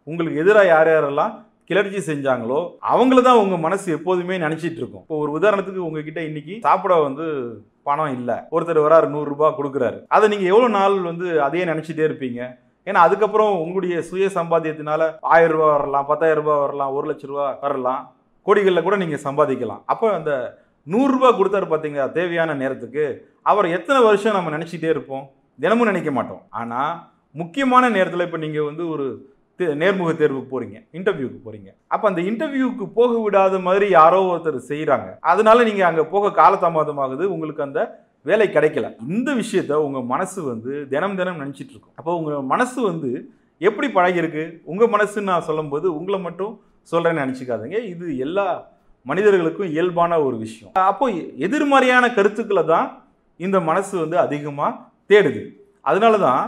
உங்களுக்கு எதிராக யார் யாரெல்லாம் கிளர்ச்சி செஞ்சாங்களோ அவங்கள தான் உங்கள் மனசு எப்போதுமே நினச்சிட்டு இருக்கும். இப்போ ஒரு உதாரணத்துக்கு உங்ககிட்ட இன்னைக்கு சாப்பிட வந்து பணம் இல்லை, ஒருத்தர் வராரு 100 ரூபாய் கொடுக்குறாரு. அதை நீங்கள் எவ்வளோ நாள் வந்து அதையே நினச்சிட்டே இருப்பீங்க? ஏன்னா அதுக்கப்புறம் உங்களுடைய சுய சம்பாத்தியத்தினால 1000 ரூபா வரலாம், 10,000 ரூபாய் வரலாம், 1 லட்ச ரூபா வரலாம், கோடிகளில் கூட நீங்கள் சம்பாதிக்கலாம். அப்போ அந்த 100 ரூபாய் கொடுத்தாரு பார்த்தீங்க தேவையான நேரத்துக்கு, அவர் எத்தனை வருஷம் நம்ம நினச்சிட்டே இருப்போம்? தினமும் நினைக்க மாட்டோம். ஆனால் முக்கியமான நேரத்தில் இப்போ நீங்கள் வந்து ஒரு நேர்முக தேர்வுக்கு போகிறீங்க, இன்டர்வியூக்கு போகிறீங்க. அப்போ அந்த இன்டர்வியூக்கு போக விடாத மாதிரி யாரோ ஒருத்தர் செய்கிறாங்க, அதனால நீங்கள் அங்கே போக காலதாமதமாகுது, உங்களுக்கு அந்த வேலை கிடைக்கல. இந்த விஷயத்த உங்கள் மனசு வந்து தினம் நினச்சிட்டு இருக்கும். அப்போ உங்கள் மனசு வந்து எப்படி பழகிருக்கு? உங்கள் மனசுன்னு நான் சொல்லும்போது உங்களை மட்டும் சொல்கிறேன்னு நினச்சிக்காதீங்க, இது எல்லா மனிதர்களுக்கும் இயல்பான ஒரு விஷயம். அப்போ எதிர்மறையான கருத்துக்களை தான் இந்த மனசு வந்து அதிகமாக தேடுது. அதனால தான்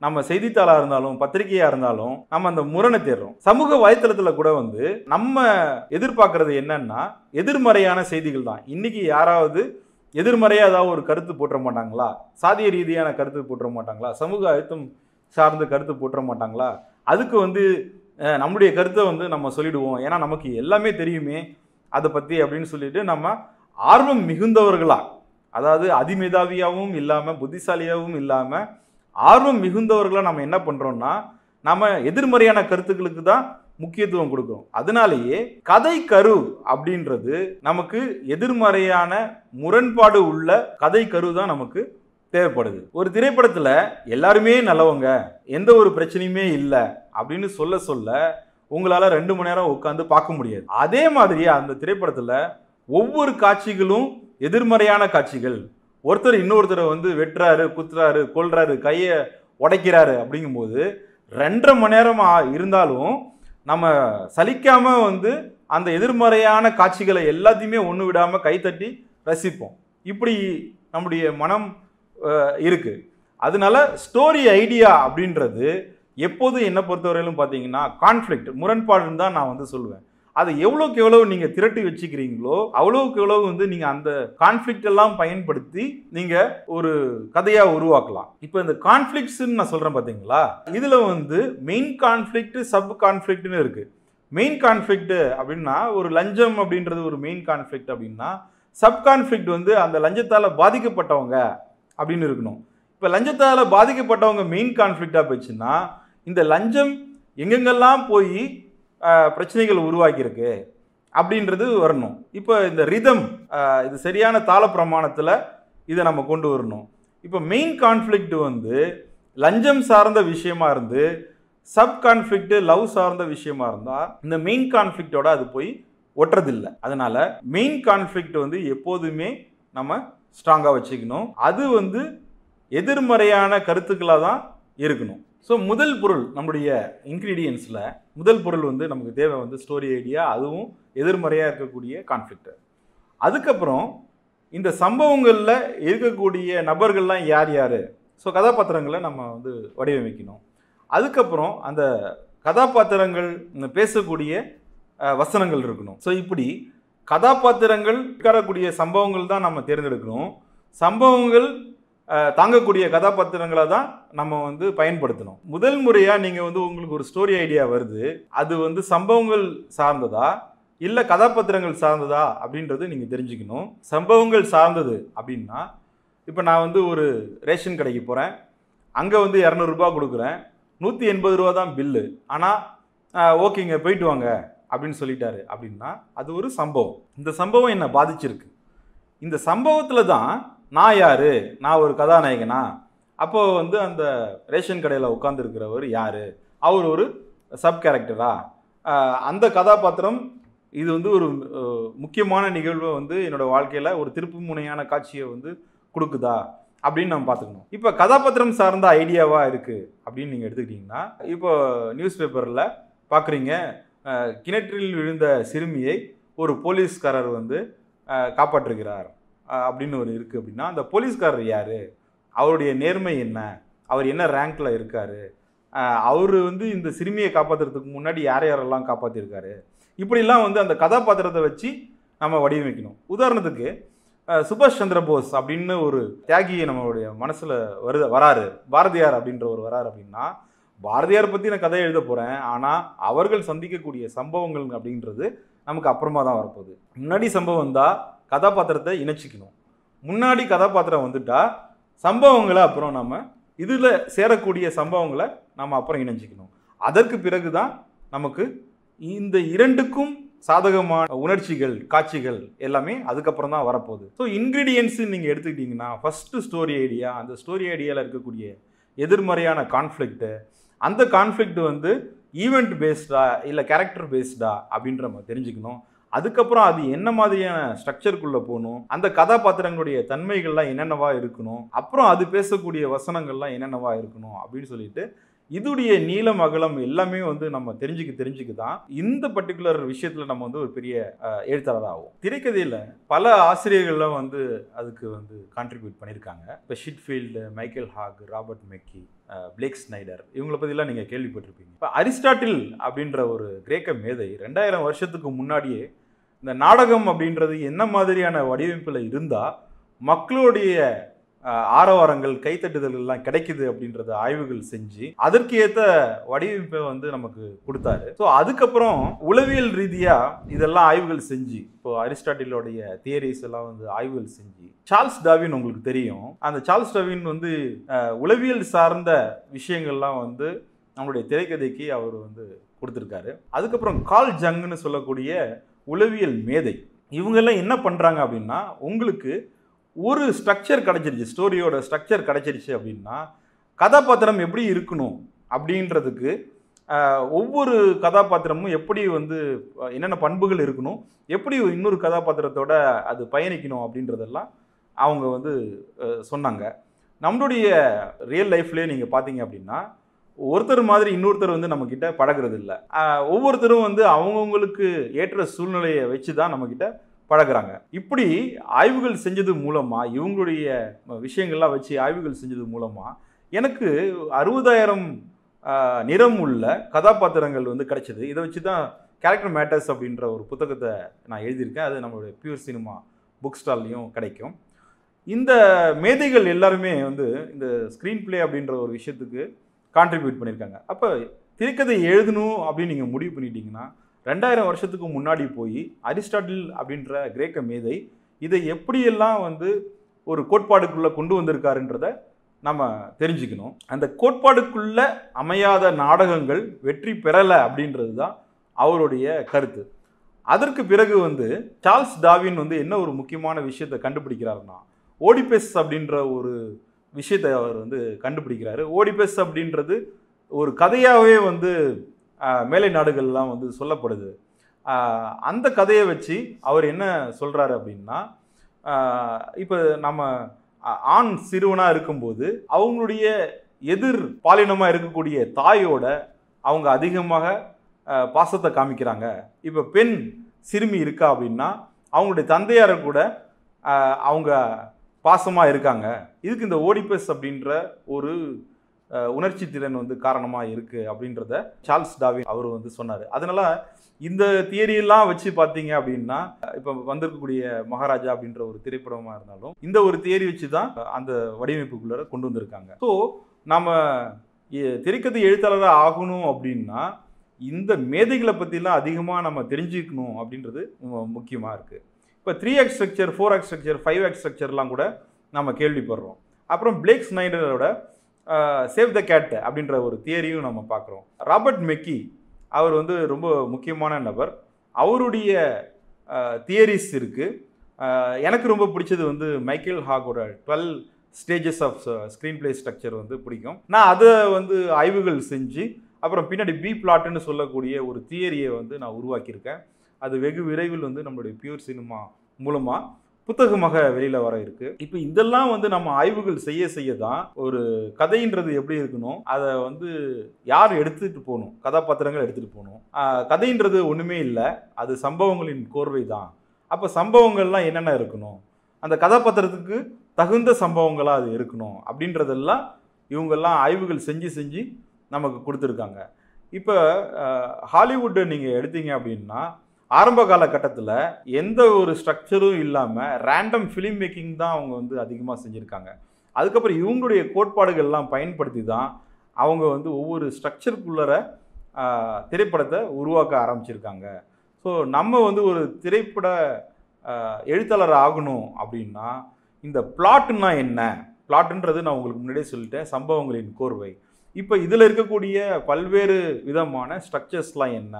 நம்ம செய்தித்தாளாக இருந்தாலும் பத்திரிகையாக இருந்தாலும் நம்ம அந்த முரணை தேடுறோம். சமூக வலைத்தளத்தில் கூட வந்து நம்ம எதிர்பார்க்கறது என்னன்னா எதிர்மறையான செய்திகள் தான். இன்னைக்கு யாராவது எதிர்மறையாக ஏதாவது ஒரு கருத்து போட்டுற மாட்டாங்களா? சாதிய ரீதியான கருத்து போட்டுற மாட்டாங்களா? சமூக அழுத்தம் சார்ந்த கருத்து போட்டுற மாட்டாங்களா? அதுக்கு வந்து நம்முடைய கருத்தை வந்து நம்ம சொல்லிடுவோம், ஏன்னா நமக்கு எல்லாமே தெரியுமே அதை பற்றி அப்படின்னு சொல்லிட்டு நம்ம ஆர்வம் மிகுந்தவர்களா, அதாவது அதிமேதாவியாகவும் இல்லாமல் புத்திசாலியாகவும் இல்லாமல் ஆர்வம் மிகுந்தவர்களாக நம்ம என்ன பண்ணுறோம்னா நம்ம எதிர்மறையான கருத்துக்களுக்கு தான் முக்கியத்துவம் கொடுக்குறோம். அதனாலேயே கதை கரு அப்படின்றது நமக்கு எதிர்மறையான முரண்பாடு உள்ள கதை கரு தான் நமக்கு தேவைப்படுது. ஒரு திரைப்படத்தில் எல்லாருமே நல்லவங்க, எந்த ஒரு பிரச்சனையுமே இல்லை அப்படின்னு சொல்ல உங்களால் 2 மணி நேரம் உட்காந்து பார்க்க முடியாது. அதே மாதிரி அந்த திரைப்படத்தில் ஒவ்வொரு காட்சிகளும் எதிர்மறையான காட்சிகள். ஒருத்தர் இன்னொருத்தரை வந்து வெட்டுறாரு, குத்துறாரு, கொல்றாரு, கையை உடைக்கிறாரு அப்படிங்கும்போது 2.5 மணி நேரம் இருந்தாலும் நம்ம சலிக்காம வந்து அந்த எதிர்மறையான காட்சிகளை எல்லாத்தையுமே ஒன்று விடாமல் கைத்தட்டி ரசிப்போம். இப்படி நம்முடைய மனம் இருக்கு. அதனால ஸ்டோரி ஐடியா அப்படின்றது எப்போதும் என்ன பொறுத்தவரையிலும் பார்த்தீங்கன்னா கான்ஃப்ளிக்ட், முரண்பாடுன்னு தான் நான் வந்து சொல்லுவேன். அதை எவ்வளோக்கு எவ்வளவு நீங்கள் திரட்டி வச்சுக்கிறீங்களோ அவ்வளோக்கு எவ்வளவு வந்து நீங்கள் அந்த கான்ஃப்ளிக்ட் எல்லாம் பயன்படுத்தி நீங்கள் ஒரு கதையாக உருவாக்கலாம். இப்போ இந்த கான்ஃப்ளிக்ட்ஸ்ன்னு நான் சொல்கிறேன் பார்த்தீங்களா, இதில் வந்து மெயின் கான்ஃப்ளிக்ட், சப் கான்ஃப்ளிக்ட்னு இருக்குது. மெயின் கான்ஃப்ளிக்ட் அப்படின்னா ஒரு லஞ்சம் அப்படின்றது ஒரு மெயின் கான்ஃப்ளிக்ட் அப்படின்னா, சப் கான்ஃப்ளிக்ட் வந்து அந்த லஞ்சத்தால் பாதிக்கப்பட்டவங்க அப்படின்னு இருக்கணும். இப்போ லஞ்சத்தால் பாதிக்கப்பட்டவங்க மெயின் கான்ஃப்ளிக்டாக போச்சுன்னா, இந்த லஞ்சம் எங்கெங்கெல்லாம் போய் பிரச்சனைகள் உருவாக்கியிருக்கு அப்படின்றது வரணும். இப்போ இந்த ரிதம், இது சரியான தாள பிரமாணத்தில் இதை நம்ம கொண்டு வரணும். இப்போ மெயின் கான்ஃப்ளிக்ட் வந்து லஞ்சம் சார்ந்த விஷயமா இருந்து, சப் கான்ஃப்ளிக்ட் லவ் சார்ந்த விஷயமா இருந்தால் இந்த மெயின் கான்ஃப்ளிக்டோட அது போய் ஒட்டுறதில்லை. அதனால மெயின் கான்ஃப்ளிக்ட் வந்து எப்போதுமே நம்ம ஸ்ட்ராங்காக வச்சுக்கணும். அது வந்து எதிர்மறையான கருத்துக்களாக தான் இருக்கணும். ஸோ முதல் பொருள் நம்முடைய இன்க்ரீடியன்ஸில் முதல் பொருள் வந்து நமக்கு தேவை வந்து ஸ்டோரி ஐடியா, அதுவும் எதிர்மறையாக இருக்கக்கூடிய கான்ஃப்ளிக்ட். அதுக்கப்புறம் இந்த சம்பவங்களில் இருக்கக்கூடிய நபர்கள்லாம் யார் யார், ஸோ கதாபாத்திரங்களை நம்ம வந்து வடிவமைக்கணும். அதுக்கப்புறம் அந்த கதாபாத்திரங்கள் பேசக்கூடிய வசனங்கள் இருக்கணும். ஸோ இப்படி கதாபாத்திரங்கள் உட்காரக்கூடிய சம்பவங்கள் தான் நம்ம தேர்ந்தெடுக்கணும். சம்பவங்கள் தாங்கக்கூடிய கதாபாத்திரங்களை தான் நம்ம வந்து பயன்படுத்தணும். முதல் முறையாக நீங்கள் வந்து உங்களுக்கு ஒரு ஸ்டோரி ஐடியா வருது, அது வந்து சம்பவங்கள் சார்ந்ததா இல்லை கதாபாத்திரங்கள் சார்ந்ததா அப்படின்றது நீங்கள் தெரிஞ்சுக்கணும். சம்பவங்கள் சார்ந்தது அப்படின்னா, இப்போ நான் வந்து ஒரு ரேஷன் கடைக்கு போகிறேன், அங்கே வந்து 200 ரூபா கொடுக்குறேன், 180 ரூபா தான் பில்லு, ஆனால் ஓகேங்க போயிட்டு வாங்க அப்படின்னு சொல்லிட்டாரு அப்படின்னா அது ஒரு சம்பவம். இந்த சம்பவம் என்னை பாதிச்சிருக்கு. இந்த சம்பவத்தில் தான் நான் யார், நான் ஒரு கதாநாயகனா, அப்போ வந்து அந்த ரேஷன் கடையில் உட்காந்துருக்கிறவர் யார், அவர் ஒரு சப் கேரக்டரா, அந்த கதாபாத்திரம் இது வந்து ஒரு முக்கியமான நிகழ்வை வந்து என்னோடய வாழ்க்கையில் ஒரு திருப்பு முனையான காட்சியை வந்து கொடுக்குதா அப்படின்னு நம்ம பார்த்துக்கணும். இப்போ கதாபாத்திரம் சார்ந்த ஐடியாவாக இருக்குது அப்படின்னு நீங்கள் எடுத்துக்கிட்டிங்கன்னா, இப்போ நியூஸ் பேப்பரில் பார்க்குறீங்க, கிணற்றில் விழுந்த சிறுமியை ஒரு போலீஸ்காரர் வந்து காப்பாற்றுகிறார் அப்படின்னு ஒரு இருக்குது அப்படின்னா, அந்த போலீஸ்காரர் யார், அவருடைய நேர்மை என்ன, அவர் என்ன ரேங்க்கில் இருக்கார், அவர் வந்து இந்த சிறுமியை காப்பாற்றுறதுக்கு முன்னாடி யார் யாரெல்லாம் காப்பாற்றிருக்காரு, இப்படிலாம் வந்து அந்த கதாபாத்திரத்தை வச்சு நம்ம வடிவமைக்கணும். உதாரணத்துக்கு சுபாஷ் சந்திர போஸ் அப்படின்னு ஒரு தியாகியை நம்மளுடைய மனசில் வராரு, பாரதியார் அப்படின்ற ஒரு வராரு அப்படின்னா, பாரதியார் பற்றி நான் கதை எழுத போகிறேன், ஆனால் அவர்கள் சந்திக்கக்கூடிய சம்பவங்கள் அப்படின்றது நமக்கு அப்புறமா தான் வரப்போகுது. முன்னாடி சம்பவம் வந்தால் கதாபாத்திரத்தை இணைச்சிக்கணும், முன்னாடி கதாபாத்திரம் வந்துட்டா சம்பவங்களை அப்புறம் நம்ம இதில் சேரக்கூடிய சம்பவங்களை நம்ம அப்புறம் இணைச்சிக்கணும். அதற்கு பிறகு தான் நமக்கு இந்த இரண்டுக்கும் சாதகமான உணர்ச்சிகள், காட்சிகள் எல்லாமே அதுக்கப்புறம் தான் வரப்போகுது. ஸோ இன்க்ரீடியன்ஸு நீங்கள் எடுத்துக்கிட்டிங்கன்னா, ஃபஸ்ட்டு ஸ்டோரி ஐடியா, அந்த ஸ்டோரி ஐடியாவில் இருக்கக்கூடிய எதிர்மறையான கான்ஃப்ளிக்ட்டு, அந்த கான்ஃப்ளிக்ட் வந்து ஈவெண்ட் பேஸ்டா இல்லை கேரக்டர் பேஸ்டா அப்படின்ற நம்ம தெரிஞ்சுக்கணும். அதுக்கப்புறம் அது என்ன மாதிரியான ஸ்ட்ரக்சருக்குள்ளே போகணும், அந்த கதாபாத்திரங்களுடைய தன்மைகள்லாம் என்னென்னவா இருக்கணும், அப்புறம் அது பேசக்கூடிய வசனங்கள்லாம் என்னென்னவா இருக்கணும் அப்படின்னு சொல்லிட்டு இதுடைய நீளம் அகலம் எல்லாமே வந்து நம்ம தெரிஞ்சுக்க தான் இந்த பர்டிகுலர் விஷயத்தில் நம்ம வந்து ஒரு பெரிய எழுத்தாளர் ஆகும். திரைக்கதையில் பல ஆசிரியர்கள்லாம் வந்து அதுக்கு வந்து கான்ட்ரிபியூட் பண்ணியிருக்காங்க. இப்போ ஷிட்ஃபீல்டு, Michael hack, Robert மெக்கி, plague Snyder, இவங்களை பற்றிலாம் நீங்கள் கேள்விப்பட்டிருப்பீங்க. இப்போ அரிஸ்டாட்டில் அப்படின்ற ஒரு கிரேக்க மேதை 2000 வருஷத்துக்கு முன்னாடியே இந்த நாடகம் அப்படின்றது என்ன மாதிரியான வடிவமைப்பில் இருந்தால் மக்களுடைய ஆரவாரங்கள், கைத்தட்டுதல்கள்லாம் கிடைக்குது அப்படின்றத ஆய்வுகள் செஞ்சு அதற்கு ஏற்ற வடிவமைப்பை வந்து நமக்கு கொடுத்தாரு. ஸோ அதுக்கப்புறம் உளவியல் ரீதியாக இதெல்லாம் ஆய்வுகள் செஞ்சு, இப்போ அரிஸ்டாட்டிலோடைய தியரிஸ் எல்லாம் வந்து ஆய்வுகள் செஞ்சு, சார்ல்ஸ் டார்வின் உங்களுக்கு தெரியும், அந்த சார்ல்ஸ் டார்வின் வந்து உளவியல் சார்ந்த விஷயங்கள்லாம் வந்து நம்மளுடைய திரைக்கதைக்கு அவர் வந்து கொடுத்துருக்காரு. அதுக்கப்புறம் கார்ல் ஜங்னு சொல்லக்கூடிய உளவியல் மேதை, இவங்கெல்லாம் என்ன பண்ணுறாங்க அப்படின்னா, உங்களுக்கு ஒரு ஸ்ட்ரக்சர் கிடச்சிருச்சு, ஸ்டோரியோட ஸ்ட்ரக்சர் கிடச்சிருச்சு அப்படின்னா கதாபாத்திரம் எப்படி இருக்கணும் அப்படின்றதுக்கு ஒவ்வொரு கதாபாத்திரமும் எப்படி வந்து என்னென்ன பண்புகள் இருக்கணும், எப்படி இன்னொரு கதாபாத்திரத்தோட அது பயணிக்கணும் அப்படின்றதெல்லாம் அவங்க வந்து சொன்னாங்க. நம்மளுடைய ரியல் லைஃப்லேயே நீங்கள் பார்த்தீங்க அப்படின்னா ஒருத்தர் மாதிரி இன்னொருத்தர் வந்து நம்மக்கிட்ட பழகிறது இல்லை. ஒவ்வொருத்தரும் வந்து அவங்கவுங்களுக்கு ஏற்ற சூழ்நிலையை வச்சு தான் நம்மக்கிட்ட பழகுறாங்க. இப்படி ஆய்வுகள் செஞ்சது மூலமாக, இவங்களுடைய விஷயங்கள்லாம் வச்சு ஆய்வுகள் செஞ்சது மூலமாக எனக்கு 60,000 நிறம் உள்ள கதாபாத்திரங்கள் வந்து கிடைச்சிது. இதை வச்சு தான் கேரக்டர் மேட்டர்ஸ் அப்படின்ற ஒரு புத்தகத்தை நான் எழுதியிருக்கேன். அது நம்மளுடைய பியூர் சினிமா புக் ஸ்டால்லையும் கிடைக்கும். இந்த மேதைகள் எல்லாருமே வந்து இந்த ஸ்க்ரீன் பிளே அப்படின்ற ஒரு விஷயத்துக்கு கான்ட்ரிபியூட் பண்ணியிருக்காங்க. அப்போ திரைக்கதை எழுதணும் அப்படின்னு நீங்கள் முடிவு பண்ணிட்டீங்கன்னா 2000 வருஷத்துக்கு முன்னாடி போய் அரிஸ்டாட்டில் அப்படின்ற கிரேக்க மேதை இதை எப்படியெல்லாம் வந்து ஒரு கோட்பாடுக்குள்ளே கொண்டு வந்திருக்காருன்றத நம்ம தெரிஞ்சுக்கணும். அந்த கோட்பாடுக்குள்ளே அமையாத நாடகங்கள் வெற்றி பெறலை அப்படின்றது தான் அவருடைய கருத்து. அதற்கு பிறகு வந்து சார்ல்ஸ் டார்வின் வந்து என்ன ஒரு முக்கியமான விஷயத்தை கண்டுபிடிக்கிறாருன்னா, ஓடிபஸ் அப்படின்ற ஒரு விஷயத்தை அவர் வந்து கண்டுபிடிக்கிறாரு. ஓடிபஸ் அப்படின்றது ஒரு கதையாகவே வந்து மேலை நாடுகள்லாம் வந்து சொல்லப்படுது. அந்த கதையை வச்சு அவர் என்ன சொல்கிறாரு அப்படின்னா, இப்போ நம்ம ஆண் சிறுவனாக இருக்கும்போது அவங்களுடைய எதிர் பாலினமாக இருக்கக்கூடிய தாயோட அவங்க அதிகமாக பாசத்தை காமிக்கிறாங்க. இப்போ பெண் சிறுமி இருக்கா அப்படின்னா அவங்களுடைய தந்தையாரை கூட அவங்க பாசமாக இருக்காங்க. இதுக்கு இந்த ஓடிபஸ் அப்படின்ற ஒரு உணர்ச்சி திறன் வந்து காரணமாக இருக்குது அப்படின்றத சார்ல்ஸ் டார்வின் அவர் வந்து சொன்னார். அதனால் இந்த தியரியெல்லாம் வச்சு பார்த்தீங்க அப்படின்னா இப்போ வந்திருக்கக்கூடிய மகாராஜா அப்படின்ற ஒரு திரைப்படமாக இருந்தாலும் இந்த ஒரு தியரி வச்சு தான் அந்த வடிவமைப்புக்குள்ளே கொண்டு வந்திருக்காங்க. ஸோ நம்ம திரைக்கதை எழுத்தாளராக ஆகணும் அப்படின்னா இந்த மேதைகளை பற்றிலாம் அதிகமாக நம்ம தெரிஞ்சுக்கணும் அப்படின்றது முக்கியமாக இருக்குது. இப்போ 3 act structure, 4 act structure, 5 act ஸ்ட்ரக்சர்லாம் கூட நம்ம கேள்விப்படுறோம். அப்புறம் பிளேக் ஸ்னைடரோட சேவ் த கேட் அப்படின்ற ஒரு தியரியும் நம்ம பார்க்குறோம். ராபர்ட் மெக்கி அவர் வந்து ரொம்ப முக்கியமான நபர். அவருடைய தியரிஸ் இருக்குது. எனக்கு ரொம்ப பிடிச்சது வந்து மைக்கேல் ஹாகோட 12 stages of screenplay structure வந்து பிடிக்கும். நான் அதை வந்து ஆய்வுகள் செஞ்சு அப்புறம் பின்னாடி பி பிளாட்னு சொல்லக்கூடிய ஒரு தியரியை வந்து நான் உருவாக்கியிருக்கேன். அது வெகு விரைவில் வந்து நம்மளுடைய பியூர் சினிமா மூலமாக புத்தகமாக வெளியில் வர இருக்குது. இப்போ இதெல்லாம் வந்து நம்ம ஆய்வுகள் செய்ய செய்ய தான் ஒரு கதைன்றது எப்படி இருக்கணும், அதை வந்து யார் எடுத்துகிட்டு போகணும், கதாபாத்திரங்கள் எடுத்துகிட்டு போகணும். கதைன்றது ஒன்றுமே இல்லை, அது சம்பவங்களின் கோர்வை தான். அப்போ சம்பவங்கள்லாம் என்னென்ன இருக்கணும், அந்த கதாபாத்திரத்துக்கு தகுந்த சம்பவங்களாக அது இருக்கணும் அப்படின்றதெல்லாம் இவங்கெல்லாம் ஆய்வுகள் செஞ்சு செஞ்சு நமக்கு கொடுத்துருக்காங்க. இப்போ ஹாலிவுட்டை நீங்கள் எடுத்தீங்க அப்படின்னா ஆரம்ப காலகட்டத்தில் எந்த ஒரு ஸ்ட்ரக்சரும் இல்லாமல் ரேண்டம் ஃபிலிம் மேக்கிங் தான் அவங்க வந்து அதிகமாக செஞ்சுருக்காங்க. அதுக்கப்புறம் இவங்களுடைய கோட்பாடுகள்லாம் பயன்படுத்தி தான் அவங்க வந்து ஒவ்வொரு ஸ்ட்ரக்சருக்குள்ளற திரைப்படத்தை உருவாக்க ஆரம்பிச்சிருக்காங்க. ஸோ நம்ம வந்து ஒரு திரைப்பட எழுத்தாளர் ஆகணும் அப்படின்னா இந்த பிளாட்னா என்ன, பிளாட்டுன்றது நான் உங்களுக்கு முன்னாடியே சொல்லிட்டேன், சம்பவங்களின் கோர்வை. இப்போ இதில் இருக்கக்கூடிய பல்வேறு விதமான ஸ்ட்ரக்சர்ஸ்லாம் என்ன,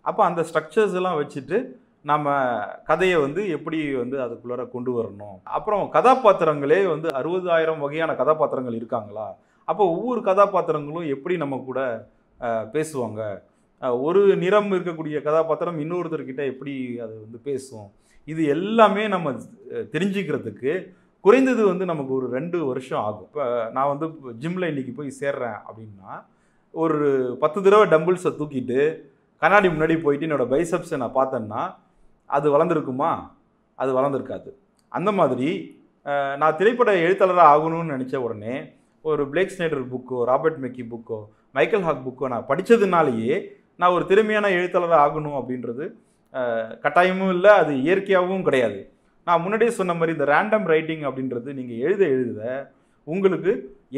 அப்போ அந்த ஸ்ட்ரக்சர்ஸ் எல்லாம் வச்சுட்டு நம்ம கதையை வந்து எப்படி வந்து அதுக்குள்ளார கொண்டு வரணும். அப்புறம் கதாபாத்திரங்களே வந்து 60,000 வகையான கதாபாத்திரங்கள் இருக்காங்களா, அப்போ ஒவ்வொரு கதாபாத்திரங்களும் எப்படி நம்ம கூட பேசுவாங்க, ஒரு நிறம் இருக்கக்கூடிய கதாபாத்திரம் இன்னொருத்தர்கிட்ட எப்படி அது வந்து பேசும், இது எல்லாமே நம்ம தெரிஞ்சுக்கிறதுக்கு குறைந்தது வந்து நமக்கு ஒரு 2 வருஷம் ஆகும். இப்போ நான் வந்து ஜிம்மில் இன்றைக்கி போய் சேர்றேன் அப்படின்னா ஒரு 10 தடவை டம்பிள்ஸை தூக்கிட்டு கண்ணாடி முன்னாடி போயிட்டு என்னோடய பைசப்ஸை நான் பார்த்தேன்னா அது வளர்ந்துருக்குமா, அது வளர்ந்துருக்காது. அந்த மாதிரி நான் திரைப்பட எழுத்தாளராக ஆகணும்னு நினச்ச உடனே ஒரு plague Snyder புக்கோ, Robert மெக்கி புக்கோ, Michael hack புக்கோ நான் படித்ததுனாலேயே நான் ஒரு திறமையான எழுத்தாளராக ஆகணும் அப்படின்றது கட்டாயமும் இல்லை, அது இயற்கையாகவும் கிடையாது. நான் முன்னாடியே சொன்ன மாதிரி இந்த ரேண்டம் ரைட்டிங் அப்படின்றது நீங்கள் எழுத உங்களுக்கு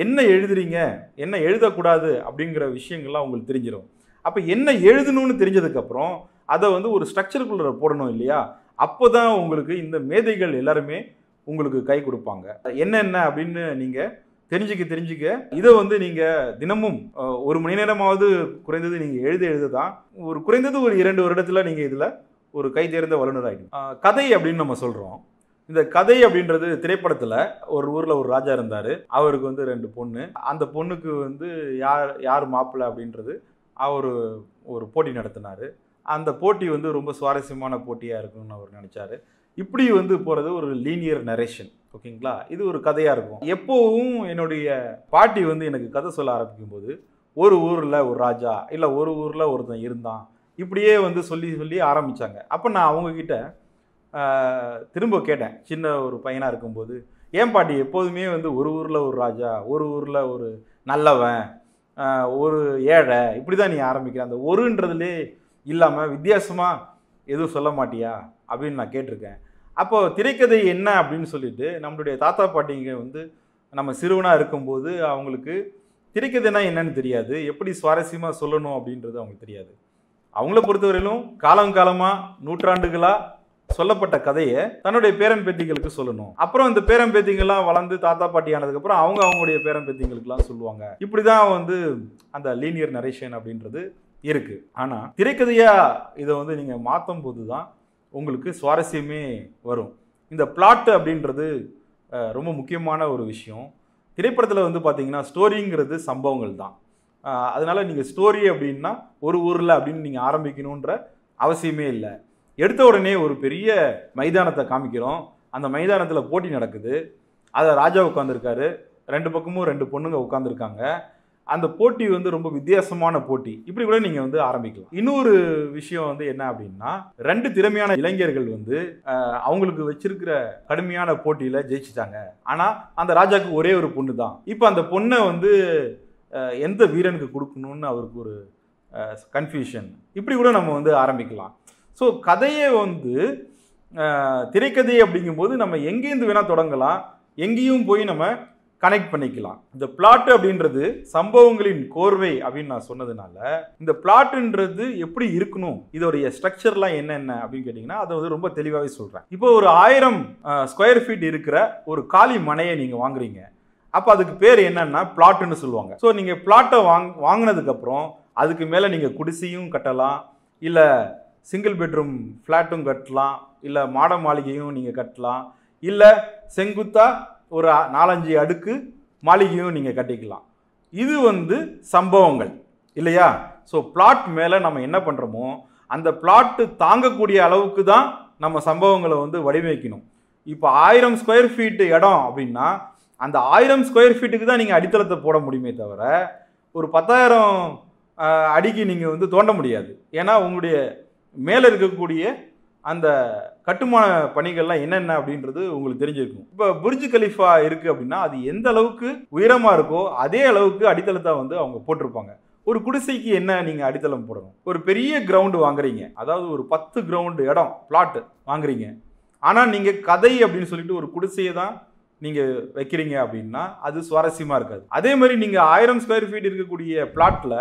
என்ன எழுதுறீங்க, என்ன எழுதக்கூடாது அப்படிங்கிற விஷயங்கள்லாம் உங்களுக்கு தெரிஞ்சிடும். அப்போ என்ன எழுதணும்னு தெரிஞ்சதுக்கப்புறம் அதை வந்து ஒரு ஸ்ட்ரக்சருக்குள்ள போடணும் இல்லையா, அப்போ தான் உங்களுக்கு இந்த மேதைகள் எல்லாருமே உங்களுக்கு கை கொடுப்பாங்க. என்னென்ன அப்படின்னு நீங்கள் தெரிஞ்சுக்க இதை வந்து நீங்கள் தினமும் 1 மணி நேரமாவது குறைந்தது நீங்கள் எழுத தான் ஒரு குறைந்தது ஒரு 2 வருடத்தில் நீங்கள் இதில் ஒரு கை தேர்ந்த வல்லுநர் ஆகிடும். கதை அப்படின்னு நம்ம சொல்கிறோம். இந்த கதை அப்படின்றது திரைப்படத்தில் ஒரு ஊரில் ஒரு ராஜா இருந்தார். அவருக்கு வந்து 2 பொண்ணு. அந்த பொண்ணுக்கு வந்து யார் மாப்பிள்ளை அப்படின்றது அவர் ஒரு போட்டி நடத்தினார். அந்த போட்டி வந்து ரொம்ப சுவாரஸ்யமான போட்டியாக இருக்கும்னு அவர் நினச்சார். இப்படி வந்து போகிறது ஒரு லீனியர் நரேஷன், ஓகேங்களா. இது ஒரு கதையாக இருக்கும். எப்போவும் என்னுடைய பாட்டி வந்து எனக்கு கதை சொல்ல ஆரம்பிக்கும் போது ஒரு ஊரில் ஒரு ராஜா இல்லை ஒரு ஊரில் ஒருத்தன் இருந்தான் இப்படியே வந்து சொல்லி ஆரம்பித்தாங்க. அப்போ நான் அவங்கக்கிட்ட திரும்ப கேட்டேன், சின்ன ஒரு பையனாக இருக்கும்போது, ஏன் பாட்டி எப்போதுமே வந்து ஒரு ஊரில் ஒரு ராஜா, ஒரு ஊரில் ஒரு நல்லவன், ஒரு ஏழை, இப்படி தான் நீ ஆரம்பிக்கிற, அந்த ஒருன்றதுலே இல்லாமல் வித்தியாசமாக எதுவும் சொல்ல மாட்டியா அப்படின்னு நான் கேட்டிருக்கேன். அப்போது திரைக்கதை என்ன அப்படின்னு சொல்லிட்டு நம்மளுடைய தாத்தா பாட்டிங்க வந்து நம்ம சிறுவனாக இருக்கும்போது அவங்களுக்கு திரைக்கதைனா என்னன்னு தெரியாது, எப்படி சுவாரஸ்யமாக சொல்லணும் அப்படின்றது அவங்களுக்கு தெரியாது. அவங்கள பொறுத்தவரையிலும் காலங்காலமாக நூற்றாண்டுகளாக சொல்லப்பட்ட கதையை தன்னுடைய பேரன் பேத்திகளுக்கு சொல்லணும். அப்புறம் இந்த பேரன் பேத்திங்கெல்லாம் வளர்ந்து தாத்தா பாட்டி ஆனதுக்கப்புறம் அவங்களுடைய பேரன் பேத்திங்களுக்குலாம் சொல்லுவாங்க. இப்படி தான் வந்து அந்த லீனியர் நரேஷன் அப்படின்றது இருக்கு. ஆனால் திரைக்கதையாக இதை வந்து நீங்கள் மாற்றும் போது தான் உங்களுக்கு சுவாரஸ்யமே வரும். இந்த பிளாட் அப்படின்றது ரொம்ப முக்கியமான ஒரு விஷயம். திரைப்படத்தில் வந்து பார்த்தீங்கன்னா ஸ்டோரிங்கிறது சம்பவங்கள் தான். அதனால் நீங்கள் ஸ்டோரி அப்படின்னா ஒரு ஊரில் அப்படின்னு நீங்கள் ஆரம்பிக்கணுன்ற அவசியமே இல்லை. எடுத்த உடனே ஒரு பெரிய மைதானத்தை காமிக்கிறோம். அந்த மைதானத்தில் போட்டி நடக்குது. அதை ராஜா உட்காந்துருக்காரு, 2 பக்கமும் 2 பொண்ணுங்க உட்காந்துருக்காங்க. அந்த போட்டி வந்து ரொம்ப வித்தியாசமான போட்டி. இப்படி கூட நீங்கள் வந்து ஆரம்பிக்கலாம். இன்னொரு விஷயம் வந்து என்ன அப்படின்னா, 2 திறமையான இளைஞர்கள் வந்து அவங்களுக்கு வச்சிருக்கிற கடுமையான போட்டியில் ஜெயிச்சிட்டாங்க. ஆனால் அந்த ராஜாவுக்கு ஒரே ஒரு பொண்ணு தான். இப்போ அந்த பொண்ணை வந்து எந்த வீரனுக்கு கொடுக்கணும்னு அவருக்கு ஒரு கன்ஃபியூஷன். இப்படி கூட நம்ம வந்து ஆரம்பிக்கலாம். ஸோ கதையை வந்து திரைக்கதை அப்படிங்கும்போது நம்ம எங்கேருந்து வேணால் தொடங்கலாம், எங்கேயும் போய் நம்ம கனெக்ட் பண்ணிக்கலாம். இந்த பிளாட் அப்படின்றது சம்பவங்களின் கோர்வை அப்படின்னு நான் சொன்னதுனால, இந்த பிளாட்ன்றது எப்படி இருக்கணும், இதோடைய ஸ்ட்ரக்சர்லாம் என்னென்ன அப்படின்னு கேட்டிங்கன்னா அதை வந்து ரொம்ப தெளிவாகவே சொல்கிறேன். இப்போ ஒரு 1000 ஸ்கொயர் ஃபீட் இருக்கிற ஒரு காலி மனையை நீங்கள் வாங்குறீங்க. அப்போ அதுக்கு பேர் என்னன்னா பிளாட்டுன்னு சொல்லுவாங்க. ஸோ நீங்கள் பிளாட்டை வாங்கினதுக்கப்புறம் அதுக்கு மேலே நீங்கள் குடிசையும் கட்டலாம், இல்லை சிங்கிள் பெட்ரூம் ஃப்ளாட்டும் கட்டலாம், இல்லை மாட மாளிகையும் நீங்கள் கட்டலாம், இல்லை செங்குத்தாக ஒரு 4-5 அடுக்கு மாளிகையும் நீங்கள் கட்டிக்கலாம். இது வந்து சம்பவங்கள் இல்லையா? ஸோ பிளாட் மேலே நம்ம என்ன பண்ணுறோமோ அந்த பிளாட்டு தாங்கக்கூடிய அளவுக்கு தான் நம்ம சம்பவங்களை வந்து வடிவமைக்கணும். இப்போ 1000 ஸ்கொயர் ஃபீட்டு இடம் அப்படின்னா அந்த 1000 ஸ்கொயர் ஃபீட்டுக்கு தான் நீங்கள் அடித்தளத்தை போட முடியுமே தவிர ஒரு 10,000 அடிக்கு நீங்கள் வந்து தோண்ட முடியாது. ஏன்னா உங்களுடைய மேலே இருக்கக்கூடிய அந்த கட்டுமான பணிகள்லாம் என்னென்ன அப்படின்றது உங்களுக்கு தெரிஞ்சிருக்கும். இப்போ புர்ஜ் கலிஃபா இருக்குது அப்படின்னா அது எந்த அளவுக்கு உயரமாக இருக்கோ அதே அளவுக்கு அடித்தளத்தை வந்து அவங்க போட்டிருப்பாங்க. ஒரு குடிசைக்கு என்ன நீங்கள் அடித்தளம் போடணும்? ஒரு பெரிய கிரவுண்டு வாங்குறீங்க, அதாவது ஒரு 10 கிரவுண்டு இடம் பிளாட்டு வாங்குறீங்க. ஆனால் நீங்கள் கதை அப்படின்னு சொல்லிட்டு ஒரு குடிசையை தான் நீங்கள் வைக்கிறீங்க அப்படின்னா அது சுவாரஸ்யமாக இருக்காது. அதே மாதிரி நீங்கள் 1000 ஸ்கொயர் ஃபீட் இருக்கக்கூடிய பிளாட்டில்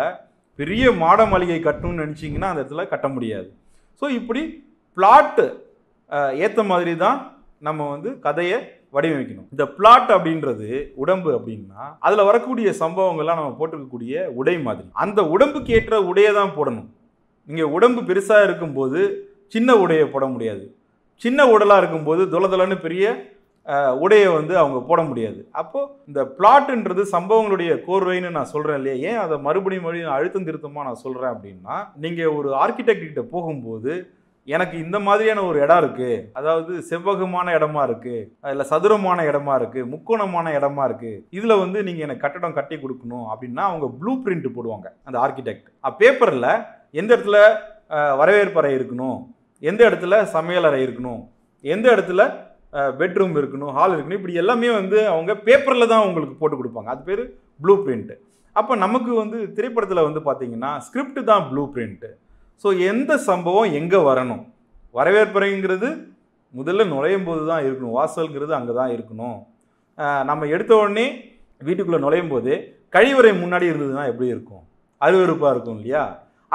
பெரிய மாட மாளிகை கட்டணும்னு நினச்சிங்கன்னா அந்த இடத்துல கட்ட முடியாது. ஸோ இப்படி பிளாட்டு ஏற்ற மாதிரி தான் நம்ம வந்து கதையை வடிவமைக்கணும். இந்த பிளாட் அப்படின்றது உடம்பு அப்படின்னா அதில் வரக்கூடிய சம்பவங்கள்லாம் நம்ம போட்டிருக்கக்கூடிய உடை மாதிரி. அந்த உடம்புக்கு ஏற்ற உடையை தான் போடணும். நீங்கள் உடம்பு பெருசாக இருக்கும்போது சின்ன உடையை போட முடியாது, சின்ன உடலாக இருக்கும்போது தொலதொலன்னு பெரிய உடையை வந்து அவங்க போட முடியாது. அப்போது இந்த பிளாட்டுன்றது சம்பவங்களுடைய கோர்வைன்னு நான் சொல்கிறேன் இல்லையா? ஏன் அதை மறுபடியும் அழுத்தம் திருத்தமாக நான் சொல்கிறேன் அப்படின்னா, நீங்கள் ஒரு ஆர்கிடெக்ட் கிட்ட போகும்போது எனக்கு இந்த மாதிரியான ஒரு இடம் இருக்குது, அதாவது செவ்வகமான இடமா இருக்குது, அதில் சதுரமான இடமா இருக்குது, முக்கோணமான இடமா இருக்குது, இதில் வந்து நீங்கள் எனக்கு கட்டடம் கட்டி கொடுக்கணும் அப்படின்னா அவங்க ப்ளூ பிரிண்ட் போடுவாங்க அந்த ஆர்கிடெக்ட். பேப்பரில் எந்த இடத்துல வரவேற்பறை இருக்கணும், எந்த இடத்துல சமையலறை இருக்கணும், எந்த இடத்துல பெட்ரூம் இருக்கணும், ஹால் இருக்கணும், இப்படி எல்லாமே வந்து அவங்க பேப்பரில் தான் உங்களுக்கு போட்டு கொடுப்பாங்க. அது பேர் ப்ளூ பிரிண்ட்டு. அப்போ நமக்கு வந்து திரைப்படத்தில் வந்து பார்த்திங்கன்னா ஸ்கிரிப்ட் தான் ப்ளூ பிரிண்ட்டு. ஸோ எந்த சம்பவம் எங்கே வரணும், வரவேற்பறைங்கிறது முதல்ல நுழையும் போது தான் இருக்கணும், வாசல்ங்கிறது அங்கே தான் இருக்கணும். நம்ம எடுத்த உடனே வீட்டுக்குள்ளே நுழையும் போது கழிவறை முன்னாடி இருந்ததுன்னா எப்படி இருக்கும், அருவருப்பாக இருக்கும் இல்லையா?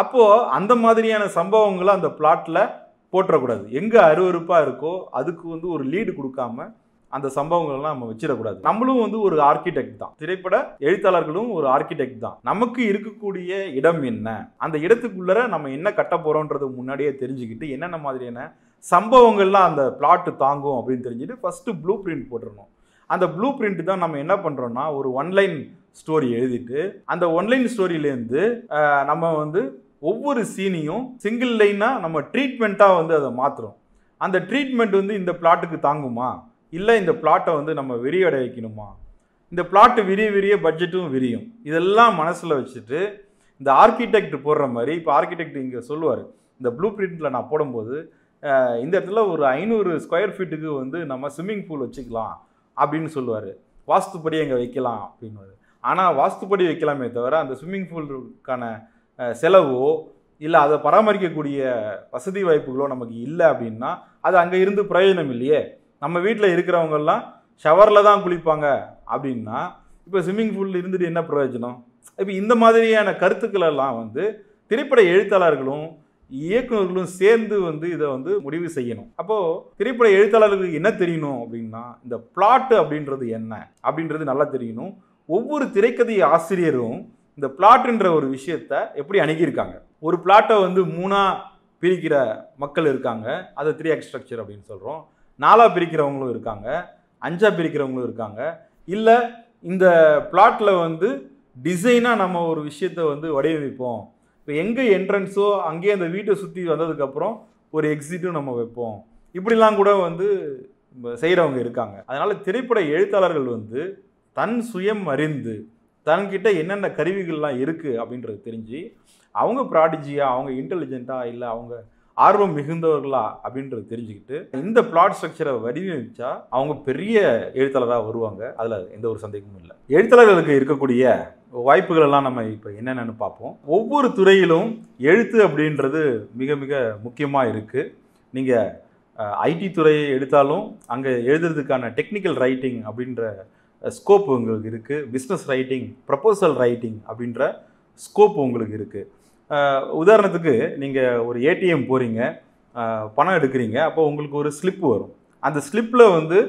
அப்போது அந்த மாதிரியான சம்பவங்களை அந்த பிளாட்டில் போட்டுறக்கூடாது. எங்கே அருவருப்பாக இருக்கோ அதுக்கு வந்து ஒரு லீடு கொடுக்காம அந்த சம்பவங்கள்லாம் நம்ம வச்சிடக்கூடாது. நம்மளும் வந்து ஒரு ஆர்கிடெக்ட் தான், திரைப்பட எழுத்தாளர்களும் ஒரு ஆர்கிடெக்ட் தான். நமக்கு இருக்கக்கூடிய இடம் என்ன, அந்த இடத்துக்குள்ளே நம்ம என்ன கட்ட போகிறோன்றது முன்னாடியே தெரிஞ்சுக்கிட்டு என்னென்ன மாதிரியான சம்பவங்கள்லாம் அந்த பிளாட்டு தாங்கும் அப்படின்னு தெரிஞ்சுட்டு ஃபஸ்ட்டு ப்ளூ பிரிண்ட் போட்டுடணும். அந்த ப்ளூ பிரிண்ட் தான் நம்ம என்ன பண்ணுறோன்னா ஒரு ஒன்லைன் ஸ்டோரி எழுதிட்டு அந்த ஒன்லைன் ஸ்டோரியிலேருந்து நம்ம வந்து ஒவ்வொரு சீனையும் சிங்கிள் லைனாக நம்ம ட்ரீட்மெண்ட்டாக வந்து அதை மாற்றுறோம். அந்த ட்ரீட்மெண்ட் வந்து இந்த பிளாட்டுக்கு தாங்குமா, இல்லை இந்த பிளாட்டை வந்து நம்ம விரியடை வைக்கணுமா, இந்த பிளாட்டு விரிய பட்ஜெட்டும் விரியும். இதெல்லாம் மனசில் வச்சுட்டு இந்த ஆர்கிடெக்ட் போடுற மாதிரி, இப்போ ஆர்கிடெக்ட் இங்கே சொல்லுவார், இந்த ப்ளூ பிரிண்ட்டில் நான் போடும்போது இந்த இடத்துல ஒரு 500 ஸ்கொயர் ஃபீட்டுக்கு வந்து நம்ம ஸ்விம்மிங் பூல் வச்சுக்கலாம் அப்படின்னு சொல்லுவார், வாஸ்துப்படி அங்கே வைக்கலாம் அப்படின்னு. ஆனால் வாஸ்துப்படி வைக்கலாமே தவிர அந்த ஸ்விம்மிங் பூலுக்கான செலவோ இல்லை அதை பராமரிக்கக்கூடிய வசதி வாய்ப்புகளோ நமக்கு இல்லை அப்படின்னா அது அங்கே இருந்து பிரயோஜனம் இல்லையே. நம்ம வீட்டில் இருக்கிறவங்கெல்லாம் ஷவரில் தான் குளிப்பாங்க அப்படின்னா இப்போ ஸ்விம்மிங் பூல் இருந்துட்டு என்ன பிரயோஜனம்? இப்போ இந்த மாதிரியான கருத்துக்களெல்லாம் வந்து திரைப்பட எழுத்தாளர்களும் இயக்குநர்களும் சேர்ந்து வந்து இதை வந்து முடிவு செய்யணும். அப்போது திரைப்பட எழுத்தாளர்களுக்கு என்ன தெரியணும் அப்படின்னா, இந்த பிளாட் அப்படின்றது என்ன அப்படின்றது நல்லா தெரியணும். ஒவ்வொரு திரைக்கதை ஆசிரியரும் இந்த பிளாட்ன்ற ஒரு விஷயத்தை எப்படி அணுகியிருக்காங்க. ஒரு பிளாட்டை வந்து 3ஆக பிரிக்கிற மக்கள் இருக்காங்க, அதை 3 ஆக்ட் ஸ்ட்ரக்சர் அப்படின்னு சொல்கிறோம். 4ஆக பிரிக்கிறவங்களும் இருக்காங்க, 5ஆக பிரிக்கிறவங்களும் இருக்காங்க. இல்லை இந்த பிளாட்டில் வந்து டிசைனாக நம்ம ஒரு விஷயத்தை வந்து வடிவமைப்போம். இப்போ எங்கே என்ட்ரன்ஸோ அங்கேயே அந்த வீட்டை சுற்றி வந்ததுக்கப்புறம் ஒரு எக்ஸிட்டும் நம்ம வைப்போம். இப்படிலாம் கூட வந்து செய்கிறவங்க இருக்காங்க. அதனால் திரைப்பட எழுத்தாளர்கள் வந்து தன் சுயம் அறிந்து தன்கிட்ட என்னென்ன கருவிகள்லாம் இருக்குது அப்படின்றது தெரிஞ்சு அவங்க ப்ராடிஜியாக, அவங்க இன்டெலிஜென்ட்டாக, இல்லை அவங்க ஆர்வம் மிகுந்தவர்களா அப்படின்றது தெரிஞ்சுக்கிட்டு இந்த பிளாட் ஸ்ட்ரக்சரை வடிவமைச்சா அவங்க பெரிய எழுத்தாளராக வருவாங்க. அதில் எந்த ஒரு சந்தேகமும் இல்லை. எழுத்தாளர்களுக்கு இருக்கக்கூடிய வாய்ப்புகள் எல்லாம் நம்ம இப்போ என்னென்னு பார்ப்போம். ஒவ்வொரு துறையிலும் எழுத்து அப்படின்றது மிக மிக முக்கியமாக இருக்குது. நீங்கள் ஐடி துறையை எடுத்தாலும் அங்கே எழுதுறதுக்கான டெக்னிக்கல் ரைட்டிங் அப்படின்ற ஸ்கோப் உங்களுக்கு இருக்குது. பிஸ்னஸ் ரைட்டிங், ப்ரப்போசல் ரைட்டிங் அப்படின்ற ஸ்கோப் உங்களுக்கு இருக்குது. உதாரணத்துக்கு நீங்கள் ஒரு ஏடிஎம் போகிறீங்க, பணம் எடுக்கிறீங்க, அப்போ உங்களுக்கு ஒரு ஸ்லிப் வரும். அந்த ஸ்லிப்பில் வந்து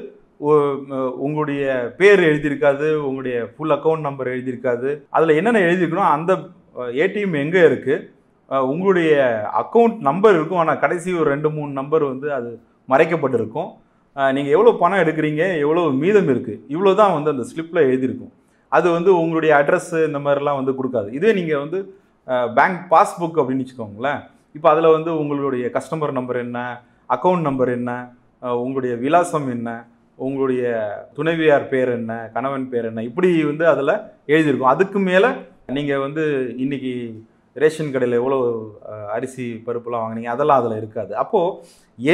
உங்களுடைய பேர் எழுதியிருக்காது, உங்களுடைய ஃபுல் அக்கௌண்ட் நம்பர் எழுதியிருக்காது. அதில் என்னென்ன எழுதியிருக்கணும், அந்த ஏடிஎம் எங்கே இருக்குது, உங்களுடைய அக்கௌண்ட் நம்பர் இருக்கும், ஆனால் கடைசி ஒரு 2-3 நம்பர் வந்து அது மறைக்கப்பட்டிருக்கும். நீங்கள் எவ்வளோ பணம் எடுக்கிறீங்க, எவ்வளோ மீதம் இருக்குது, இவ்வளோ தான் வந்து அந்த ஸ்லிப்பில் எழுதியிருக்கும். அது வந்து உங்களுடைய அட்ரஸ்ஸு இந்த மாதிரிலாம் வந்து கொடுக்காது. இதே நீங்கள் வந்து பேங்க் பாஸ்புக் அப்படின்னு வச்சுக்கோங்களேன். இப்போ அதில் வந்து உங்களுடைய கஸ்டமர் நம்பர் என்ன, அக்கௌண்ட் நம்பர் என்ன, உங்களுடைய விலாசம் என்ன, உங்களுடைய துணைவியார் பேர் என்ன, கணவன் பேர் என்ன, இப்படி வந்து அதில் எழுதியிருக்கும். அதுக்கு மேலே நீங்கள் வந்து இன்றைக்கி ரேஷன் கடையில் எவ்வளோ அரிசி பருப்புலாம் வாங்கினீங்க, அதெல்லாம் அதில் இருக்காது. அப்போது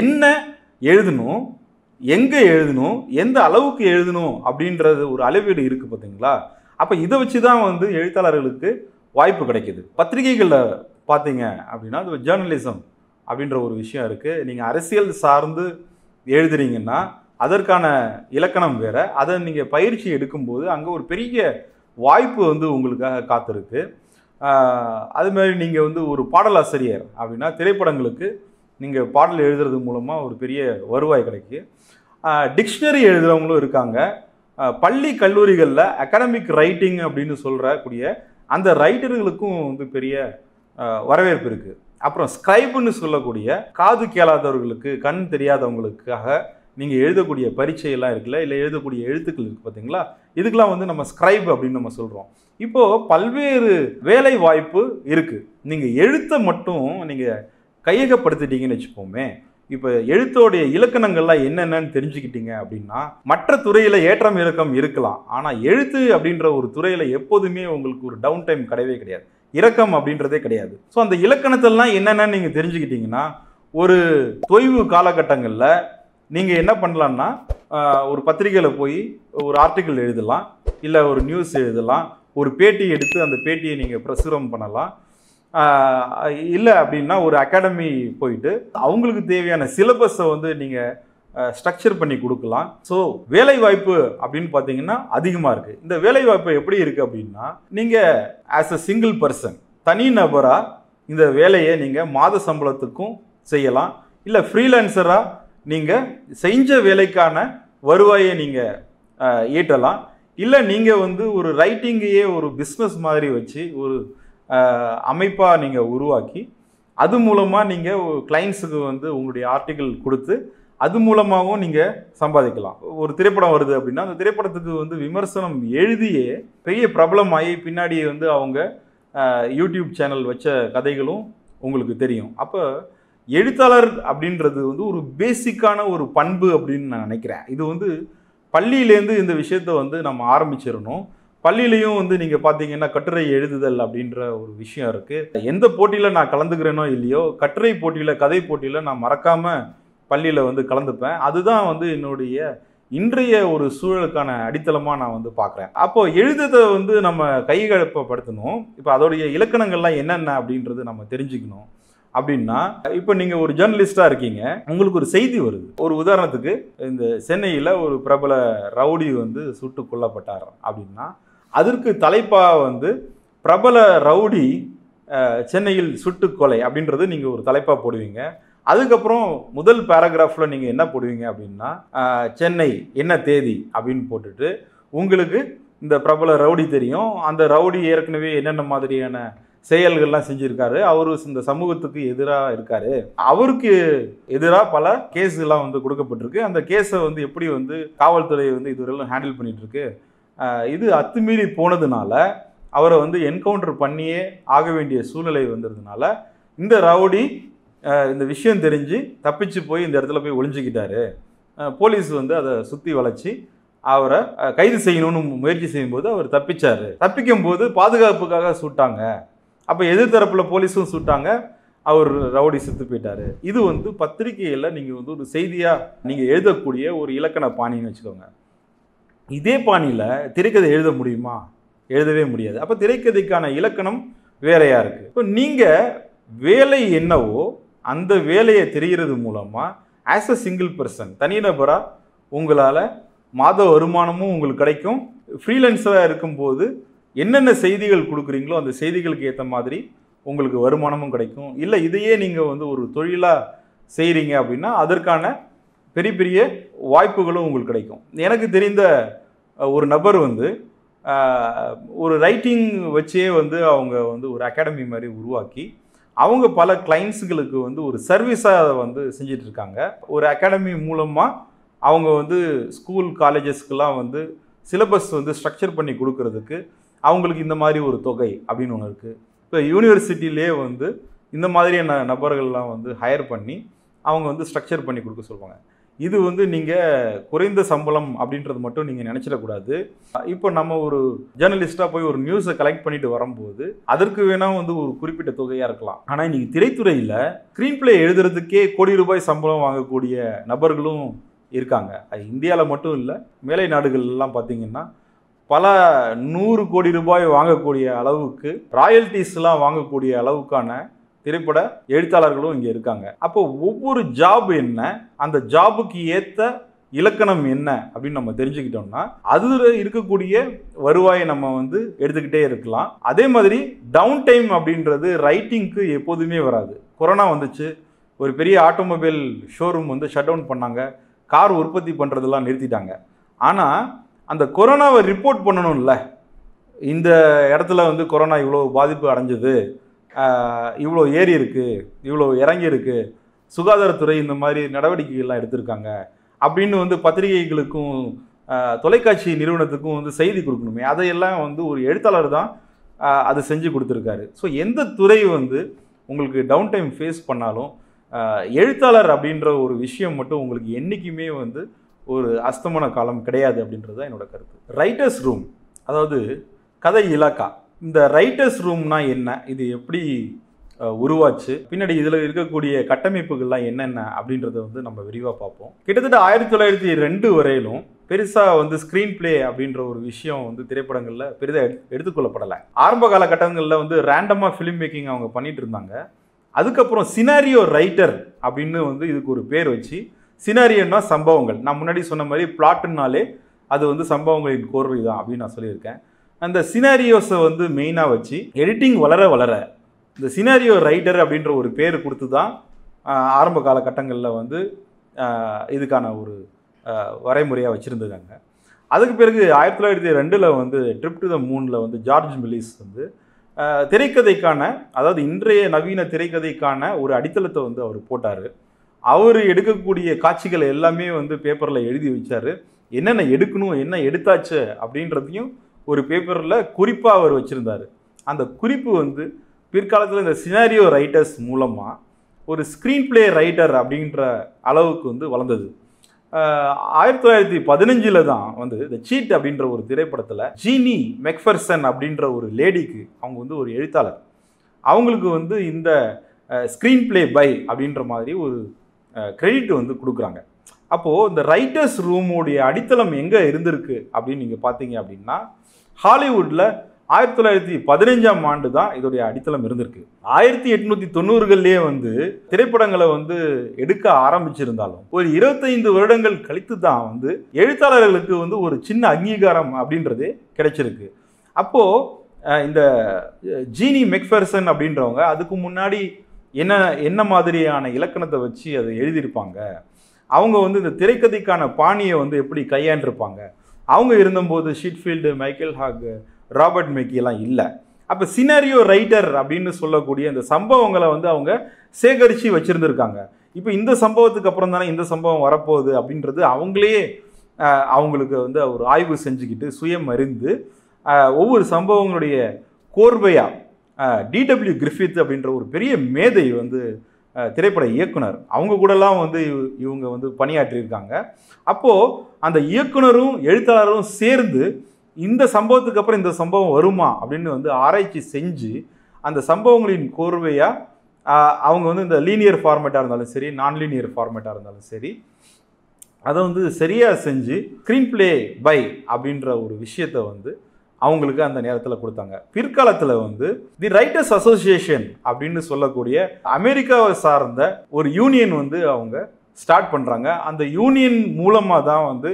என்ன எழுதணும், எங்கே எழுதணும், எந்த அளவுக்கு எழுதணும் அப்படின்றது ஒரு அளவீடு இருக்குது பார்த்தீங்களா. அப்போ இதை வச்சு தான் வந்து எழுத்தாளர்களுக்கு வாய்ப்பு கிடைக்கிது. பத்திரிகைகளில் பார்த்தீங்க அப்படின்னா அது ஜேர்னலிசம் அப்படின்ற ஒரு விஷயம் இருக்குது. நீங்கள் அரசியல் சார்ந்து எழுதுறீங்கன்னா அதற்கான இலக்கணம் வேறு. அதை நீங்கள் பயிற்சி எடுக்கும்போது அங்கே ஒரு பெரிய வாய்ப்பு வந்து உங்களுக்காக காத்திருக்கு. அதுமாதிரி நீங்கள் வந்து ஒரு பாடலாசிரியர் அப்படின்னா திரைப்படங்களுக்கு நீங்கள் பாடல் எழுதுறது மூலமாக ஒரு பெரிய வருவாய் கிடைக்கு. டிக்ஷனரி எழுதுகிறவங்களும் இருக்காங்க. பள்ளி கல்லூரிகளில் அகாடமிக் ரைட்டிங் அப்படின்னு சொல்கிறக்கூடிய அந்த ரைட்டர்களுக்கும் வந்து பெரிய வரவேற்பு இருக்குது. அப்புறம் ஸ்கிரைப்னு சொல்லக்கூடிய காது கேளாதவர்களுக்கு, கண் தெரியாதவங்களுக்காக நீங்கள் எழுதக்கூடிய பரீட்சையெல்லாம் இருக்குல்ல, இல்லை எழுதக்கூடிய எழுத்துக்கள் இருக்குது பார்த்தீங்களா, இதுக்கெல்லாம் வந்து நம்ம ஸ்கிரைப் அப்படின்னு நம்ம சொல்கிறோம். இப்போது பல்வேறு வேலை வாய்ப்பு இருக்குது. நீங்கள் எழுத்தை மட்டும் நீங்கள் கையகப்படுத்திட்டீங்கன்னு வச்சுப்போமே, இப்போ எழுத்தோடைய இலக்கணங்கள்லாம் என்னென்னு தெரிஞ்சுக்கிட்டீங்க அப்படின்னா மற்ற துறையில் ஏற்றம் இறக்கம் இருக்கலாம், ஆனால் எழுத்து அப்படின்ற ஒரு துறையில் எப்போதுமே உங்களுக்கு ஒரு டவுன் டைம் கிடையவே கிடையாது, இறக்கம் அப்படின்றதே கிடையாது. ஸோ அந்த இலக்கணத்தெல்லாம் என்னென்னு நீங்கள் தெரிஞ்சுக்கிட்டீங்கன்னா ஒரு தொய்வு காலகட்டங்களில் நீங்கள் என்ன பண்ணலான்னா ஒரு பத்திரிகையில் போய் ஒரு ஆர்டிக்கிள் எழுதலாம், இல்லை ஒரு நியூஸ் எழுதலாம், ஒரு பேட்டி எடுத்து அந்த பேட்டியை நீங்கள் பிரசுரம் பண்ணலாம். இல்லை அப்படின்னா ஒரு அகாடமி போயிட்டு அவங்களுக்கு தேவையான சிலபஸை வந்து நீங்கள் ஸ்ட்ரக்சர் பண்ணி கொடுக்கலாம். ஸோ வேலை வாய்ப்பு அப்படின்னு பார்த்தீங்கன்னா அதிகமாக இருக்குது. இந்த வேலை வாய்ப்பு எப்படி இருக்குது அப்படின்னா, நீங்கள் ஆஸ் அ சிங்கிள் பர்சன், தனி நபராக இந்த வேலையை நீங்கள் மாத சம்பளத்துக்கும் செய்யலாம், இல்லை ஃப்ரீலான்சராக நீங்கள் செஞ்ச வேலைக்கான வருவாயை நீங்கள் ஈட்டலாம், இல்லை நீங்கள் வந்து ஒரு ரைட்டிங்கையே ஒரு பிஸ்னஸ் மாதிரி வச்சு ஒரு அமைப்பாக நீங்கள் உருவாக்கி அது மூலமாக நீங்கள் கிளைண்ட்ஸுக்கு வந்து உங்களுடைய ஆர்டிக்கிள் கொடுத்து அது மூலமாகவும் நீங்கள் சம்பாதிக்கலாம். ஒரு திரைப்படம் வருது அப்படின்னா அந்த திரைப்படத்துக்கு வந்து விமர்சனம் எழுதியே பெரிய பிரபலமாகி பின்னாடி வந்து அவங்க யூடியூப் சேனல் வச்ச கதைகளும் உங்களுக்கு தெரியும். அப்போ எழுத்தாளர் அப்படின்றது வந்து ஒரு பேசிக்கான ஒரு பண்பு அப்படின்னு நான் நினைக்கிறேன். இது வந்து பள்ளியிலேருந்து இந்த விஷயத்தை வந்து நம்ம ஆரம்பிச்சிடணும். பள்ளியிலையும் வந்து நீங்கள் பார்த்தீங்கன்னா கட்டுரை எழுதுதல் அப்படின்ற ஒரு விஷயம் இருக்குது. எந்த போட்டியில் நான் கலந்துக்கிறேனோ இல்லையோ, கட்டுரை போட்டியில், கதை போட்டியில் நான் மறக்காமல் பள்ளியில் வந்து கலந்துப்பேன். அதுதான் வந்து என்னுடைய இன்றைய ஒரு சூழலுக்கான அடித்தளமாக நான் வந்து பார்க்குறேன். அப்போது எழுதுறதை வந்து நம்ம கையகப்படுத்தணும். இப்போ அதோடைய இலக்கணங்கள்லாம் என்னென்ன அப்படின்றது நம்ம தெரிஞ்சுக்கணும். அப்படின்னா இப்போ நீங்கள் ஒரு ஜேர்னலிஸ்டாக இருக்கீங்க, உங்களுக்கு ஒரு செய்தி வருது. ஒரு உதாரணத்துக்கு இந்த சென்னையில் ஒரு பிரபல ரவுடி வந்து சுட்டு கொல்லப்பட்டார் அப்படின்னா அதற்கு தலைப்பாக வந்து பிரபல ரவுடி சென்னையில் சுட்டு கொலை அப்படின்றது நீங்கள் ஒரு தலைப்பாக போடுவீங்க. அதுக்கப்புறம் முதல் பேராகிராஃபில் நீங்கள் என்ன போடுவீங்க அப்படின்னா சென்னை என்ன தேதி அப்படின்னு போட்டுட்டு உங்களுக்கு இந்த பிரபல ரவுடி தெரியும், அந்த ரவுடி ஏற்கனவே என்னென்ன மாதிரியான செயல்கள்லாம் செஞ்சுருக்காரு, அவரு இந்த சமூகத்துக்கு எதிராக இருக்காரு, அவருக்கு எதிராக பல கேஸெல்லாம் வந்து கொடுக்கப்பட்டிருக்கு, அந்த கேஸை வந்து எப்படி வந்து காவல்துறை வந்து இதுவரையிலும் ஹேண்டில் பண்ணிட்டு இருக்கு, இது அத்துமீறி போனதுனால அவரை வந்து என்கவுண்டர் பண்ணியே ஆக வேண்டிய சூழ்நிலை வந்ததுனால இந்த ரவுடி இந்த விஷயம் தெரிஞ்சு தப்பிச்சு போய் இந்த இடத்துல போய் ஒளிஞ்சிக்கிட்டாரு. போலீஸ் வந்து அதை சுற்றி வளைச்சி அவரை கைது செய்யணும்னு முயற்சி செய்யும்போது அவர் தப்பிச்சார். தப்பிக்கும் போது பாதுகாப்புக்காக சுட்டாங்க. அப்போ எதிர்த்தரப்பில் போலீஸும் சுட்டாங்க, அவர் ரவுடி செத்து போயிட்டார். இது வந்து பத்திரிகையில் நீங்கள் வந்து ஒரு செய்தியாக நீங்கள் எழுதக்கூடிய ஒரு இலக்கண பாணின்னு வச்சுக்கோங்க. இதே பாணியில் திரைக்கதை எழுத முடியுமா? எழுதவே முடியாது. அப்போ திரைக்கதைக்கான இலக்கணம் வேறையாக இருக்குது. இப்போ நீங்கள் வேலை என்னவோ அந்த வேலையை தெரிகிறது மூலமாக ஆஸ் அ சிங்கிள் பர்சன் தனிநபராக உங்களால் மாத வருமானமும் உங்களுக்கு கிடைக்கும். ஃப்ரீலான்ஸராக இருக்கும்போது என்னென்ன செய்திகள் கொடுக்குறீங்களோ அந்த செய்திகளுக்கு ஏற்ற மாதிரி உங்களுக்கு வருமானமும் கிடைக்கும். இல்லை இதையே நீங்கள் வந்து ஒரு தொழிலாக செய்கிறீங்க அப்படின்னா அதற்கான பெரிய பெரிய வாய்ப்புகளும் உங்களுக்கு கிடைக்கும். எனக்கு தெரிந்த ஒரு நபர் வந்து ஒரு ரைட்டிங் வச்சே வந்து அவங்க வந்து ஒரு அகாடமி மாதிரி உருவாக்கி அவங்க பல கிளைண்ட்ஸுகளுக்கு வந்து ஒரு சர்வீஸாக அதை வந்து செஞ்சிட்டு இருக்காங்க. ஒரு அகாடமி மூலமாக அவங்க வந்து ஸ்கூல் காலேஜஸ்க்கெலாம் வந்து சிலபஸ் வந்து ஸ்ட்ரக்சர் பண்ணி கொடுக்கறதுக்கு அவங்களுக்கு இந்த மாதிரி ஒரு தொகை அப்படின்னு ஒன்று இருக்குது. இப்போ யூனிவர்சிட்டியிலே வந்து இந்த மாதிரியான நபர்கள்லாம் வந்து ஹையர் பண்ணி அவங்க வந்து ஸ்ட்ரக்சர் பண்ணி கொடுக்க சொல்லுவாங்க. இது வந்து நீங்கள் குறைந்த சம்பளம் அப்படின்றது மட்டும் நீங்கள் நினச்சிடக்கூடாது. இப்போ நம்ம ஒரு ஜேர்னலிஸ்ட்டாக போய் ஒரு நியூஸை கலெக்ட் பண்ணிட்டு வரும்போது அதற்கு வேணால் வந்து ஒரு குறிப்பிட்ட தொகையாக இருக்கலாம். ஆனால் இன்றைக்கி திரைத்துறையில் ஸ்க்ரீன் பிளே எழுதுறதுக்கே கோடி ரூபாய் சம்பளம் வாங்கக்கூடிய நபர்களும் இருக்காங்க. அது இந்தியாவில் மட்டும் இல்லை, மேலை நாடுகள்லாம் பார்த்திங்கன்னா பல 100 கோடி ரூபாய் வாங்கக்கூடிய அளவுக்கு ராயல்டிஸ்லாம் வாங்கக்கூடிய அளவுக்கான திரைப்பட எழுத்தாளர்களும் இங்கே இருக்காங்க. அப்போ ஒவ்வொரு ஜாப் என்ன, அந்த ஜாபுக்கு ஏற்ற இலக்கணம் என்ன அப்படின்னு நம்ம தெரிஞ்சுக்கிட்டோம்னா அதில் இருக்கக்கூடிய வருவாயை நம்ம வந்து எடுத்துக்கிட்டே இருக்கலாம். அதே மாதிரி டவுன் டைம் அப்படின்றது ரைட்டிங்க்கு எப்போதுமே வராது. கொரோனா வந்துச்சு, ஒரு பெரிய ஆட்டோமொபைல் ஷோரூம் வந்து ஷட் டவுன் பண்ணாங்க, கார் உற்பத்தி பண்ணுறதெல்லாம் நிறுத்திட்டாங்க. ஆனால் அந்த கொரோனாவை ரிப்போர்ட் பண்ணணும்ல, இந்த இடத்துல வந்து கொரோனா இவ்வளோ பாதிப்பு அடைஞ்சது, இவ்வளோ ஏறி இருக்குது, இவ்வளோ இறங்கி இருக்குது, சுகாதாரத்துறை இந்த மாதிரி நடவடிக்கைகள்லாம் எடுத்திருக்காங்க அப்படின்னு வந்து பத்திரிகைகளுக்கும் தொலைக்காட்சி நிறுவனத்துக்கும் வந்து செய்தி கொடுக்கணுமே, அதையெல்லாம் வந்து ஒரு எழுத்தாளர் தான் அது செஞ்சு கொடுத்துருக்காரு. ஸோ எந்த துறை வந்து உங்களுக்கு டவுன் டைம் ஃபேஸ் பண்ணாலும் எழுத்தாளர் அப்படின்ற ஒரு விஷயம் மட்டும் உங்களுக்கு என்றைக்குமே வந்து ஒரு அஸ்தமன காலம் கிடையாது அப்படின்றது தான் என்னோட கருத்து. ரைட்டர்ஸ் ரூம், அதாவது கதை இலாக்கா, இந்த ரைட்டர்ஸ் ரூம்னா என்ன, இது எப்படி உருவாச்சு, பின்னாடி இதில் இருக்கக்கூடிய கட்டமைப்புகள்லாம் என்னென்ன அப்படின்றத வந்து நம்ம விரிவாக பார்ப்போம். கிட்டத்தட்ட 1902 வரையிலும் பெருசாக வந்து ஸ்க்ரீன் பிளே அப்படின்ற ஒரு விஷயம் வந்து திரைப்படங்களில் பெரிதாக எடுத்துக்கொள்ளப்படலை. ஆரம்ப காலகட்டங்களில் வந்து ரேண்டமாக ஃபிலிம் மேக்கிங் அவங்க பண்ணிட்டு இருந்தாங்க. அதுக்கப்புறம் சினாரியோ ரைட்டர் அப்படின்னு வந்து இதுக்கு ஒரு பேர் வச்சு, சினாரியோன்னா சம்பவங்கள், நான் முன்னாடி சொன்ன மாதிரி பிளாட்டுனாலே அது வந்து சம்பவங்களின் கோர்வை தான் அப்படின்னு நான் சொல்லியிருக்கேன். அந்த சினாரியோஸை வந்து மெயினாக வச்சு எடிட்டிங் வளர வளர இந்த சினாரியோ ரைட்டர் அப்படின்ற ஒரு பேர் கொடுத்து தான் ஆரம்ப காலகட்டங்களில் வந்து இதுக்கான ஒரு வரைமுறையாக வச்சுருந்துருக்காங்க. அதுக்கு பிறகு 1902 வந்து ட்ரிப் டு த மூனில் வந்து ஜார்ஜ் மில்லிஸ் வந்து திரைக்கதைக்கான, அதாவது இன்றைய நவீன திரைக்கதைக்கான ஒரு அடித்தளத்தை வந்து அவர் போட்டார். அவர் எடுக்கக்கூடிய காட்சிகள் எல்லாமே வந்து பேப்பரில் எழுதி வச்சார். என்னென்ன எடுக்கணும், என்ன எடுத்தாச்சு அப்படின்றதையும் ஒரு பேப்பரில் குறிப்பாக அவர் வச்சுருந்தார். அந்த குறிப்பு வந்து பிற்காலத்தில் இந்த சினாரியோ ரைட்டர்ஸ் மூலமாக ஒரு ஸ்க்ரீன் பிளே ரைட்டர் அப்படின்ற அளவுக்கு வந்து வளர்ந்தது. 1915 தான் வந்து இந்த சீட் அப்படின்ற ஒரு திரைப்படத்தில் ஜீனி மெக்ஃபர்சன் அப்படின்ற ஒரு லேடிக்கு, அவங்க வந்து ஒரு எழுத்தாளர், அவங்களுக்கு வந்து இந்த ஸ்க்ரீன் பிளே பை அப்படின்ற மாதிரி ஒரு கிரெடிட் வந்து கொடுக்குறாங்க. அப்போது இந்த ரைட்டர்ஸ் ரூமுடைய அடித்தளம் எங்கே இருந்திருக்கு அப்படின்னு நீங்கள் பார்த்தீங்க அப்படின்னா ஹாலிவுட்டில் 1915ஆம் ஆண்டு தான் இதோடைய அடித்தளம் இருந்திருக்கு. 1890களிலேயே வந்து திரைப்படங்களை வந்து எடுக்க ஆரம்பிச்சிருந்தாலும் ஒரு 25 வருடங்கள் கழித்து தான் வந்து எழுத்தாளர்களுக்கு வந்து ஒரு சின்ன அங்கீகாரம் அப்படின்றது கிடைச்சிருக்கு. அப்போது இந்த ஜீனி மெக்ஃபெர்சன் அப்படின்றவங்க அதுக்கு முன்னாடி என்ன மாதிரியான இலக்கணத்தை வச்சு அதை எழுதியிருப்பாங்க, அவங்க வந்து இந்த திரைக்கதைக்கான பாணியை வந்து எப்படி கையாண்டிருப்பாங்க, அவங்க இருந்தபோது ஷீட்ஃபீல்டு, மைக்கேல் ஹாக், ராபர்ட் மெக்கி எல்லாம் இல்லை. அப்போ சினாரியோ ரைட்டர் அப்படின்னு சொல்லக்கூடிய இந்த சம்பவங்களை வந்து அவங்க சேகரித்து வச்சுருந்துருக்காங்க. இப்போ இந்த சம்பவத்துக்கு அப்புறம் தானே இந்த சம்பவம் வரப்போகுது அப்படின்றது அவங்களுக்கு வந்து ஒரு ஆய்வு செஞ்சுக்கிட்டு சுயம் அறிந்து ஒவ்வொரு சம்பவங்களுடைய கோர்வையாக டிடபிள்யூ கிரிஃபித் அப்படின்ற ஒரு பெரிய மேதை வந்து திரைப்பட இயக்குனர், அவங்க கூடலாம் வந்து இவங்க வந்து பணியாற்றியிருக்காங்க. அப்போது அந்த இயக்குனரும் எழுத்தாளரும் சேர்ந்து இந்த சம்பவத்துக்கு அப்புறம் இந்த சம்பவம் வருமா அப்படின்னு வந்து ஆராய்ச்சி செஞ்சு அந்த சம்பவங்களின் கோர்வையாக அவங்க வந்து இந்த லீனியர் ஃபார்மேட்டாக இருந்தாலும் சரி, நான் லீனியர் ஃபார்மேட்டாக இருந்தாலும் சரி, அதை வந்து சரியாக செஞ்சு ஸ்க்ரீன் பிளே பை அப்படின்ற ஒரு விஷயத்தை வந்து அவங்களுக்கு அந்த நேரத்தில் கொடுத்தாங்க. பிற்காலத்தில் வந்து தி ரைட்டர்ஸ் அசோசியேஷன் அப்படின்னு சொல்லக்கூடிய அமெரிக்காவை சார்ந்த ஒரு யூனியன் வந்து அவங்க ஸ்டார்ட் பண்ணுறாங்க. அந்த யூனியன் மூலமாக தான் வந்து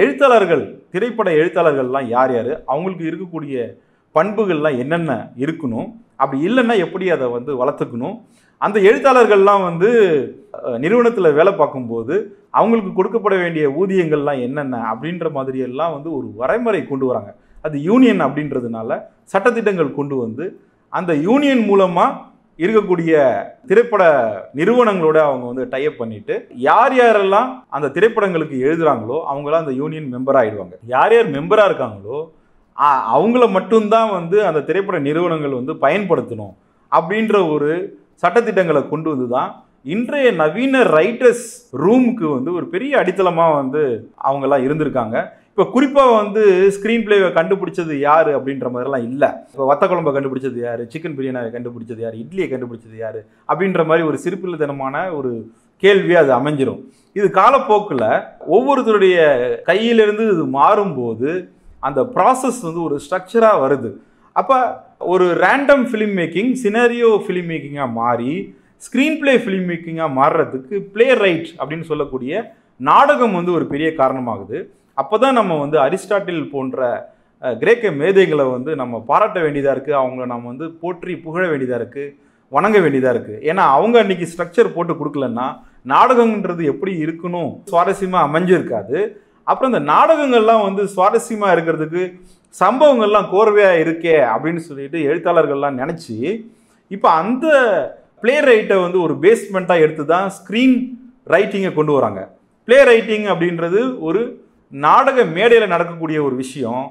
எழுத்தாளர்கள், திரைப்பட எழுத்தாளர்கள்லாம் யார் யார், அவங்களுக்கு இருக்கக்கூடிய பண்புகள்லாம் என்னென்ன இருக்கணும், அப்படி இல்லைன்னா எப்படி அதை வந்து வளர்த்துக்கணும், அந்த எழுத்தாளர்கள்லாம் வந்து நிறுவனத்தில் வேலை பார்க்கும்போது அவங்களுக்கு கொடுக்கப்பட வேண்டிய ஊதியங்கள்லாம் என்னென்ன அப்படின்ற மாதிரியெல்லாம் வந்து ஒரு வரைமுறை கொண்டு வராங்க. அது யூனியன் அப்படின்றதுனால சட்டத்திட்டங்கள் கொண்டு வந்து அந்த யூனியன் மூலமாக இருக்கக்கூடிய திரைப்பட நிறுவனங்களோட அவங்க வந்து டைப் பண்ணிட்டு யார் யாரெல்லாம் அந்த திரைப்படங்களுக்கு எழுதுறாங்களோ அவங்களாம் அந்த யூனியன் மெம்பராக ஆயிடுவாங்க. யார் யார் மெம்பராக இருக்காங்களோ அவங்கள மட்டும்தான் வந்து அந்த திரைப்பட நிறுவனங்கள் வந்து பயன்படுத்தணும் அப்படின்ற ஒரு சட்டத்திட்டங்களை கொண்டு வந்து தான் இன்றைய நவீன ரைட்டர்ஸ் ரூமுக்கு வந்து ஒரு பெரிய அடித்தளமாக வந்து அவங்கெல்லாம் இருந்திருக்காங்க. இப்போ குறிப்பாக வந்து ஸ்க்ரீன் பிளேவை கண்டுபிடிச்சது யார் அப்படின்ற மாதிரிலாம் இல்லை. இப்போ வத்த குழம்பை கண்டுபிடிச்சது யார், சிக்கன் பிரியாணியை கண்டுபிடிச்சது யார், இட்லியை கண்டுபிடிச்சது யார் அப்படின்ற மாதிரி ஒரு சிறுபிள்ளைத்தனமான ஒரு கேள்வியாக அது அமைஞ்சிரும். இது காலப்போக்கில் ஒவ்வொருத்தருடைய கையிலிருந்து இது மாறும்போது அந்த ப்ராசஸ் வந்து ஒரு ஸ்ட்ரக்சராக வருது. அப்போ ஒரு random filmmaking scenario film மேக்கிங்காக மாறி ஸ்க்ரீன் பிளே ஃபிலிம் மேக்கிங்காக மாறுறதுக்கு பிளே ரைட் அப்படின்னு சொல்லக்கூடிய நாடகம் வந்து ஒரு பெரிய காரணமாகுது. அப்போ தான் நம்ம வந்து அரிஸ்டாட்டில் போன்ற கிரேக்க மேதைகளை வந்து நம்ம பாராட்ட வேண்டியதாக இருக்குது, அவங்கள நம்ம வந்து போற்றி புகழ வேண்டியதாக இருக்குது, வணங்க வேண்டியதாக இருக்குது. ஏன்னா அவங்க அன்றைக்கி ஸ்ட்ரக்சர் போட்டு கொடுக்கலன்னா நாடகங்கிறது எப்படி இருக்கணும் சுவாரஸ்யமாக அமைஞ்சிருக்காது. அப்புறம் இந்த நாடகங்கள்லாம் வந்து சுவாரஸ்யமாக இருக்கிறதுக்கு சம்பவங்கள்லாம் கோர்வையாக இருக்கே அப்படின்னு சொல்லிட்டு எழுத்தாளர்கள்லாம் நினச்சி இப்போ அந்த பிளே ரைட்டை வந்து ஒரு பேஸ்மெண்ட்டாக எடுத்து தான் ஸ்க்ரீன் ரைட்டிங்கை கொண்டு வராங்க. பிளே ரைட்டிங் அப்படின்றது ஒரு நாடக மேடையில் நடக்கக்கூடிய ஒரு விஷயம்,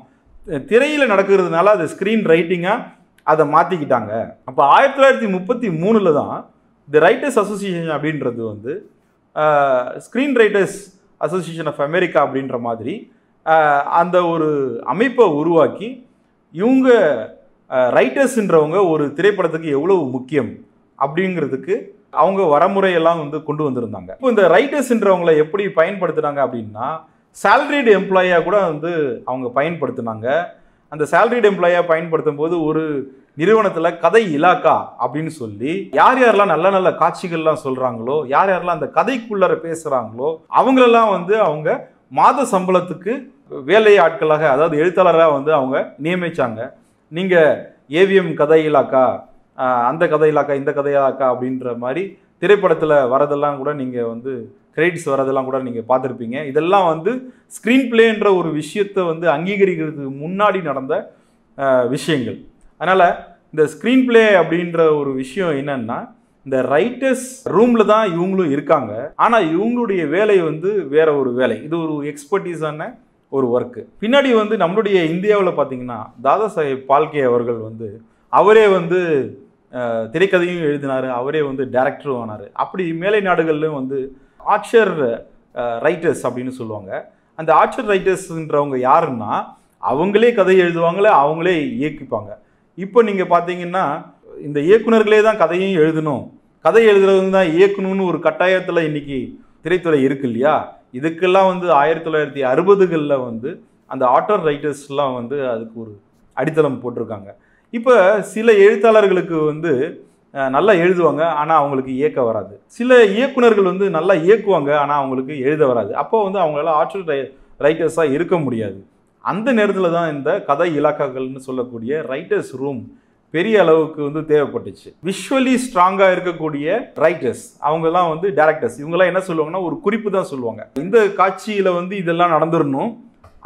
திரையில் நடக்கிறதுனால அது ஸ்க்ரீன் ரைட்டிங்காக அதை மாற்றிக்கிட்டாங்க. அப்போ 1933 தான் தி ரைட்டர்ஸ் அசோசியேஷன் அப்படின்றது வந்து screenwriters association of America அப்படின்ற மாதிரி அந்த ஒரு அமைப்பை உருவாக்கி இவங்க ரைட்டர்ஸ்ன்றவங்க ஒரு திரைப்படத்துக்கு எவ்வளவு முக்கியம் அப்படிங்கிறதுக்கு அவங்க வரமுறையெல்லாம் வந்து கொண்டு வந்திருந்தாங்க. இப்போ இந்த ரைட்டர்ஸ்ன்றவங்களை எப்படி பயன்படுத்துனாங்க அப்படின்னா சேலரிடு எம்ப்ளாயாக கூட வந்து அவங்க பயன்படுத்தினாங்க. அந்த சேலரிடு எம்ப்ளாயாக பயன்படுத்தும் போது ஒரு நிறுவனத்தில் கதை இலாக்கா அப்படின்னு சொல்லி யார் யாரெல்லாம் நல்ல நல்ல காட்சிகள்லாம் சொல்கிறாங்களோ, யார் யாரெல்லாம் அந்த கதைக்குள்ளர பேசுகிறாங்களோ அவங்களெல்லாம் வந்து அவங்க மாத சம்பளத்துக்கு வேலை ஆட்களாக, அதாவது எழுத்தாளராக வந்து அவங்க நியமித்தாங்க. நீங்கள் ஏவிஎம் கதை இலாக்கா, அந்த கதை இலாக்கா, இந்த கதை இலாக்கா அப்படின்ற மாதிரி திரைப்படத்தில் வரதெல்லாம் கூட நீங்கள் வந்து கிரெடிட்ஸ் வரதெல்லாம் கூட நீங்கள் பார்த்துருப்பீங்க. இதெல்லாம் வந்து ஸ்க்ரீன் பிளேன்ற ஒரு விஷயத்தை வந்து அங்கீகரிக்கிறதுக்கு முன்னாடி நடந்த விஷயங்கள். அதனால் இந்த ஸ்க்ரீன் பிளே அப்படின்ற ஒரு விஷயம் என்னன்னா இந்த ரைட்டர்ஸ் ரூமில் தான் இவங்களும் இருக்காங்க. ஆனால் இவங்களுடைய வேலை வந்து வேற ஒரு வேலை, இது ஒரு எக்ஸ்பர்டீஸான ஒரு ஒர்க்கு. பின்னாடி வந்து நம்மளுடைய இந்தியாவில் பார்த்தீங்கன்னா தாதா சாஹேப் பால்கே அவர்கள் வந்து அவரே வந்து திரைக்கதையும் எழுதினார், அவரே வந்து டைரக்டரும் ஆனார். அப்படி மேலை நாடுகள்லையும் வந்து ஆர்ச்சர் ரைட்டர்ஸ் அப்படின்னு சொல்லுவாங்க. அந்த ஆர்ச்சர் ரைட்டர்ஸ்ன்றவங்க யாருன்னா அவங்களே கதை எழுதுவாங்களே, அவங்களே இயக்கிப்பாங்க. இப்போ நீங்கள் பார்த்தீங்கன்னா இந்த இயக்குநர்களே தான் கதையும் எழுதணும், கதை எழுதுறவங்க தான் இயக்கணும்னு ஒரு கட்டாயத்தில் இன்றைக்கி திரைத்துறை இருக்கு இல்லையா? இதுக்கெல்லாம் வந்து 1960களில் வந்து அந்த ஆட்டர் ரைட்டர்ஸ்லாம் வந்து அதுக்கு ஒரு அடித்தளம் போட்டிருக்காங்க. இப்போ சில எழுத்தாளர்களுக்கு வந்து நல்லா எழுதுவாங்க, ஆனால் அவங்களுக்கு இயக்க வராது. சில இயக்குனர்கள் வந்து நல்லா இயக்குவாங்க, ஆனால் அவங்களுக்கு எழுத வராது. அப்போ வந்து அவங்களால ஆட்டர் ரைட்டர்ஸாக இருக்க முடியாது. அந்த நேரத்தில் தான் இந்த கதை இலாக்காக்கள்னு சொல்லக்கூடிய ரைட்டர்ஸ் ரூம் பெரிய அளவுக்கு வந்து தேவைப்பட்டுச்சு. விஷுவலி ஸ்ட்ராங்காக இருக்கக்கூடிய ரைட்டர்ஸ் அவங்கெல்லாம் வந்து டேரக்டர்ஸ், இவங்கெல்லாம் என்ன சொல்லுவாங்கன்னா ஒரு குறிப்பு தான் சொல்லுவாங்க. இந்த காட்சியில் வந்து இதெல்லாம் நடந்துடணும்,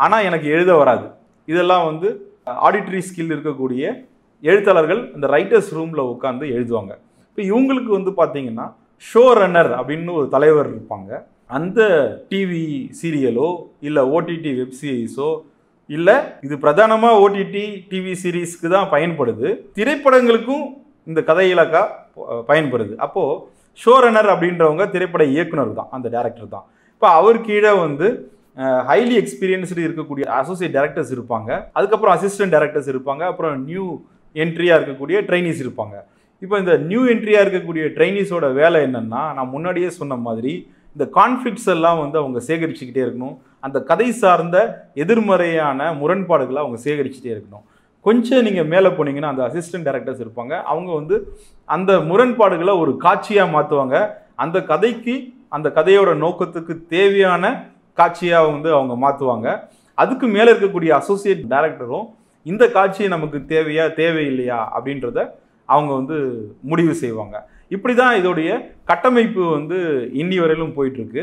ஆனால் எனக்கு எழுத வராது. இதெல்லாம் வந்து ஆடிட்டரி ஸ்கில் இருக்கக்கூடிய எழுத்தாளர்கள் இந்த ரைட்டர்ஸ் ரூமில் உட்காந்து எழுதுவாங்க. இப்போ இவங்களுக்கு வந்து பார்த்தீங்கன்னா ஷோ ரன்னர் அப்படின்னு ஒரு தலைவர் இருப்பாங்க. அந்த டிவி சீரியலோ இல்லை ஓடிடி வெப் சீரிஸோ இல்லை இது பிரதானமாக ஓடிடி டிவி சீரீஸ்க்கு தான் பயன்படுது, திரைப்படங்களுக்கும் இந்த கதை இலக்கா பயன்படுது. அப்போது ஷோ ரன்னர் அப்படின்றவங்க திரைப்பட இயக்குனர் தான், அந்த டேரக்டர் தான். இப்போ அவர் கீழே வந்து ஹைலி எக்ஸ்பீரியன்ஸ்டு இருக்கக்கூடிய அசோசியேட் டைரக்டர்ஸ் இருப்பாங்க, அதுக்கப்புறம் அசிஸ்டன்ட் டைரக்டர்ஸ் இருப்பாங்க, அப்புறம் நியூ என்ட்ரியாக இருக்கக்கூடிய ட்ரைனிஸ் இருப்பாங்க. இப்போ இந்த நியூ என்ட்ரியாக இருக்கக்கூடிய ட்ரைனிஸோட வேலை என்னென்னா, நான் முன்னாடியே சொன்ன மாதிரி இந்த கான்ஃப்ளிக்ட்ஸ் எல்லாம் வந்து அவங்க சேகரிச்சுக்கிட்டே இருக்கணும். அந்த கதை சார்ந்த எதிர்மறையான முரண்பாடுகளை அவங்க சேகரிச்சுட்டே இருக்கணும். கொஞ்சம் நீங்கள் மேலே போனீங்கன்னா அந்த அசிஸ்டன்ட் டைரக்டர்ஸ் இருப்பாங்க, அவங்க வந்து அந்த முரண்பாடுகளை ஒரு காட்சியாக மாற்றுவாங்க. அந்த கதைக்கு அந்த கதையோட நோக்கத்துக்கு தேவையான காட்சியாக வந்து அவங்க மாற்றுவாங்க. அதுக்கு மேலே இருக்கக்கூடிய அசோசியேட் டைரக்டரும் இந்த காட்சி நமக்கு தேவையா தேவையில்லையா அப்படின்றத அவங்க வந்து முடிவு செய்வாங்க. இப்படி தான் இதோடைய கட்டமைப்பு வந்து இன்னி வரையிலும் போயிட்டுருக்கு.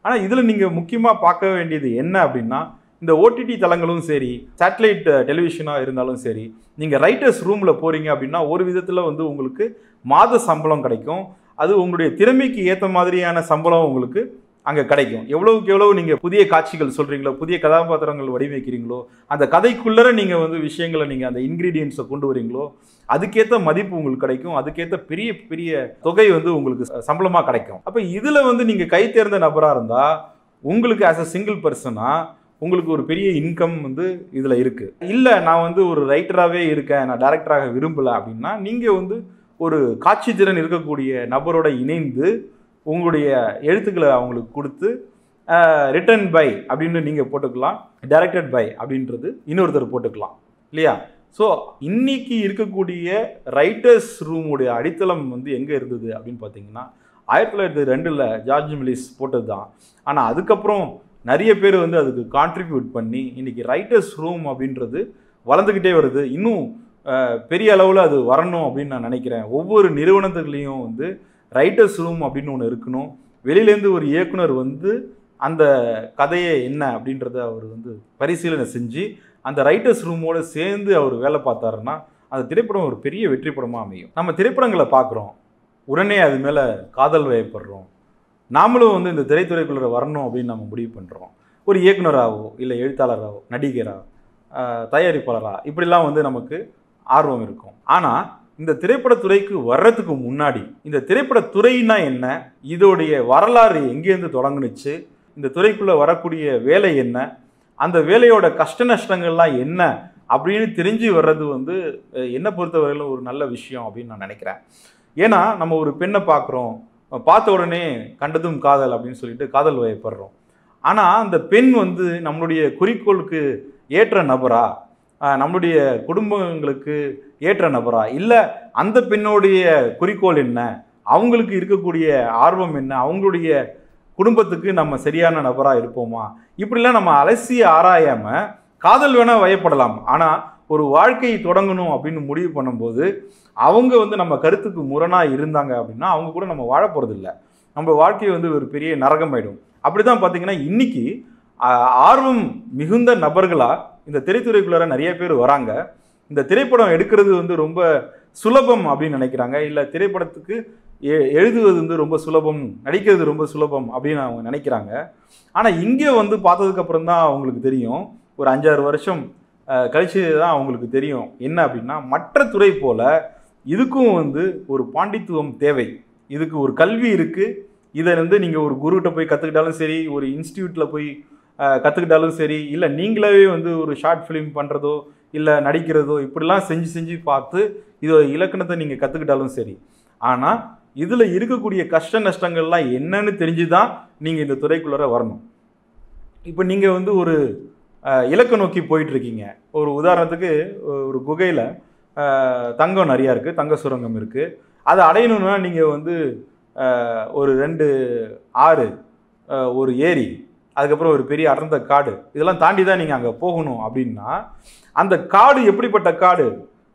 ஆனால் இதில் நீங்கள் முக்கியமாக பார்க்க வேண்டியது என்ன அப்படின்னா, இந்த ஓடிடி தளங்களும் சரி, சேட்டலைட் டெலிவிஷனாக இருந்தாலும் சரி, நீங்கள் ரைட்டர்ஸ் ரூமில் போகிறீங்க அப்படின்னா ஒரு விதத்தில் வந்து உங்களுக்கு மாத சம்பளம் கிடைக்கும். அது உங்களுடைய திறமைக்கு ஏற்ற மாதிரியான சம்பளம் உங்களுக்கு அங்கே கிடைக்கும். எவ்வளவுக்கு எவ்வளவு நீங்கள் புதிய காட்சிகள் சொல்கிறீங்களோ, புதிய கதாபாத்திரங்கள் வடிவமைக்கிறீங்களோ, அந்த கதைக்குள்ளே நீங்கள் வந்து விஷயங்களை நீங்கள் அந்த இன்க்ரீடியன்ஸை கொண்டு வரீங்களோ, அதுக்கேற்ற மதிப்பு உங்களுக்கு கிடைக்கும். அதுக்கேற்ற பெரிய பெரிய தொகை வந்து உங்களுக்கு சம்பளமாக கிடைக்கும். அப்போ இதில் வந்து நீங்கள் கை தேர்ந்த நபராக இருந்தால் உங்களுக்கு ஆஸ் அ சிங்கிள் பர்சனாக உங்களுக்கு ஒரு பெரிய இன்கம் வந்து இதில் இருக்குது. இல்லை நான் வந்து ஒரு ரைட்டராகவே இருக்கேன், நான் டைரக்டராக விரும்பலை அப்படின்னா நீங்கள் வந்து ஒரு காட்சி திறன் இருக்கக்கூடிய நபரோட இணைந்து உங்களுடைய எழுத்துக்களை அவங்களுக்கு கொடுத்து ரிட்டன் பை அப்படின்னு நீங்கள் போட்டுக்கலாம், டைரக்டட் பை அப்படின்றது இன்னொருத்தர் போட்டுக்கலாம் இல்லையா? ஸோ இன்னைக்கு இருக்கக்கூடிய ரைட்டர்ஸ் ரூமுடைய அடித்தளம் வந்து எங்கே இருந்தது அப்படின்னு பார்த்தீங்கன்னா 1902 ஜார்ஜ் மில்லிஸ் போட்டது தான். ஆனால் அதுக்கப்புறம் நிறைய பேர் வந்து அதுக்கு கான்ட்ரிபியூட் பண்ணி இன்றைக்கி ரைட்டர்ஸ் ரூம் அப்படின்றது வளர்ந்துக்கிட்டே வருது. இன்னும் பெரிய அளவில் அது வரணும் அப்படின்னு நான் நினைக்கிறேன். ஒவ்வொரு நிறுவனத்துலேயும் வந்து ரைட்டர்ஸ் ரூம் அப்படின்னு ஒன்று இருக்கணும். வெளியிலேருந்து ஒரு இயக்குனர் வந்து அந்த கதையை என்ன அப்படின்றத அவர் வந்து பரிசீலனை செஞ்சு அந்த ரைட்டர்ஸ் ரூமோடு சேர்ந்து அவர் வேலை பார்த்தாருன்னா அந்த திரைப்படம் ஒரு பெரிய வெற்றி படமாக அமையும். நம்ம திரைப்படங்களை பார்க்குறோம், உடனே அது மேலே காதல் வயப்படுறோம். நாமளும் வந்து இந்த திரைத்துறைக்குள்ளே வரணும் அப்படின்னு நம்ம முடிவு பண்ணுறோம். ஒரு இயக்குனராகவோ இல்லை எழுத்தாளராகவோ நடிகராக தயாரிப்பாளராக இப்படிலாம் வந்து நமக்கு ஆர்வம் இருக்கும். ஆனால் இந்த திரைப்படத்துறைக்கு வர்றதுக்கு முன்னாடி இந்த திரைப்படத்துறைனா என்ன, இதோடைய வரலாறு எங்கேருந்து தொடங்குனுச்சு, இந்த துறைக்குள்ளே வரக்கூடிய வேலை என்ன, அந்த வேலையோட கஷ்ட நஷ்டங்கள்லாம் என்ன அப்படின்னு தெரிஞ்சு வர்றது வந்து என்னை பொறுத்தவரையிலும் ஒரு நல்ல விஷயம் அப்படின்னு நான் நினைக்கிறேன். ஏன்னா நம்ம ஒரு பெண்ணை பார்க்குறோம், பார்த்த உடனே கண்டதும் காதல் அப்படின்னு சொல்லிட்டு காதல் வயப்படுறோம். ஆனால் அந்த பெண் வந்து நம்மளுடைய குறிக்கோளுக்கு ஏற்ற நபரா, நம்மளுடைய குடும்பங்களுக்கு ஏற்ற நபரா, இல்லை அந்த பெண்ணுடைய குறிக்கோள் என்ன, அவங்களுக்கு இருக்கக்கூடிய ஆர்வம் என்ன, அவங்களுடைய குடும்பத்துக்கு நம்ம சரியான நபராக இருப்போமா, இப்படிலாம் நம்ம அலசி ஆராயாமல் காதல் வேணால் வயப்படலாம். ஆனால் ஒரு வாழ்க்கையை தொடங்கணும் அப்படின்னு முடிவு பண்ணும்போது அவங்க வந்து நம்ம கருத்துக்கு முரணாக இருந்தாங்க அப்படின்னா அவங்க கூட நம்ம வாழ போகிறதில்ல, நம்ம வாழ்க்கை வந்து ஒரு பெரிய நரகமாயிடும். அப்படி தான் பார்த்தீங்கன்னா இன்றைக்கி ஆர்வம் மிகுந்த நபர்களாக இந்த திரைத்துறைக்குள்ளார நிறைய பேர் வராங்க. இந்த திரைப்படம் எடுக்கிறது வந்து ரொம்ப சுலபம் அப்படின்னு நினைக்கிறாங்க, இல்லை திரைப்படத்துக்கு எழுதுவது வந்து ரொம்ப சுலபம், நடிக்கிறது ரொம்ப சுலபம் அப்படின்னு அவங்க நினைக்கிறாங்க. ஆனால் இங்கே வந்து பார்த்ததுக்கப்புறம் தான் அவங்களுக்கு தெரியும், ஒரு 5-6 வருஷம் கழிச்சு தான் அவங்களுக்கு தெரியும் என்ன அப்படின்னா மற்ற துறை போல் இதுக்கும் வந்து ஒரு பாண்டித்துவம் தேவை, இதுக்கு ஒரு கல்வி இருக்குது. இதை வந்து நீங்கள் ஒரு குருகிட்ட போய் கற்றுக்கிட்டாலும் சரி, ஒரு இன்ஸ்டியூட்டில் போய் கற்றுக்கிட்டாலும் சரி, இல்லை நீங்களாவே வந்து ஒரு ஷார்ட் ஃபிலிம் பண்ணுறதோ இல்லை நடிக்கிறதோ இப்படிலாம் செஞ்சு பார்த்து இதோட இலக்கணத்தை நீங்கள் கற்றுக்கிட்டாலும் சரி, ஆனால் இதில் இருக்கக்கூடிய கஷ்ட நஷ்டங்கள்லாம் என்னன்னு தெரிஞ்சு தான் நீங்கள் இந்த துறைக்குள்ளார வரணும். இப்போ நீங்கள் வந்து ஒரு இலக்கை நோக்கி போயிட்டுருக்கீங்க. ஒரு உதாரணத்துக்கு ஒரு குகையில் தங்கம் நிறையா இருக்குது, தங்க சுரங்கம் இருக்குது. அதை அடையணுன்னா நீங்கள் வந்து ஒரு 2 ஆறு, ஒரு ஏரி, அதுக்கப்புறம் ஒரு பெரிய அடர்ந்த காடு, இதெல்லாம் தாண்டி தான் நீங்கள் அங்கே போகணும். அப்படின்னா அந்த காடு எப்படிப்பட்ட காடு,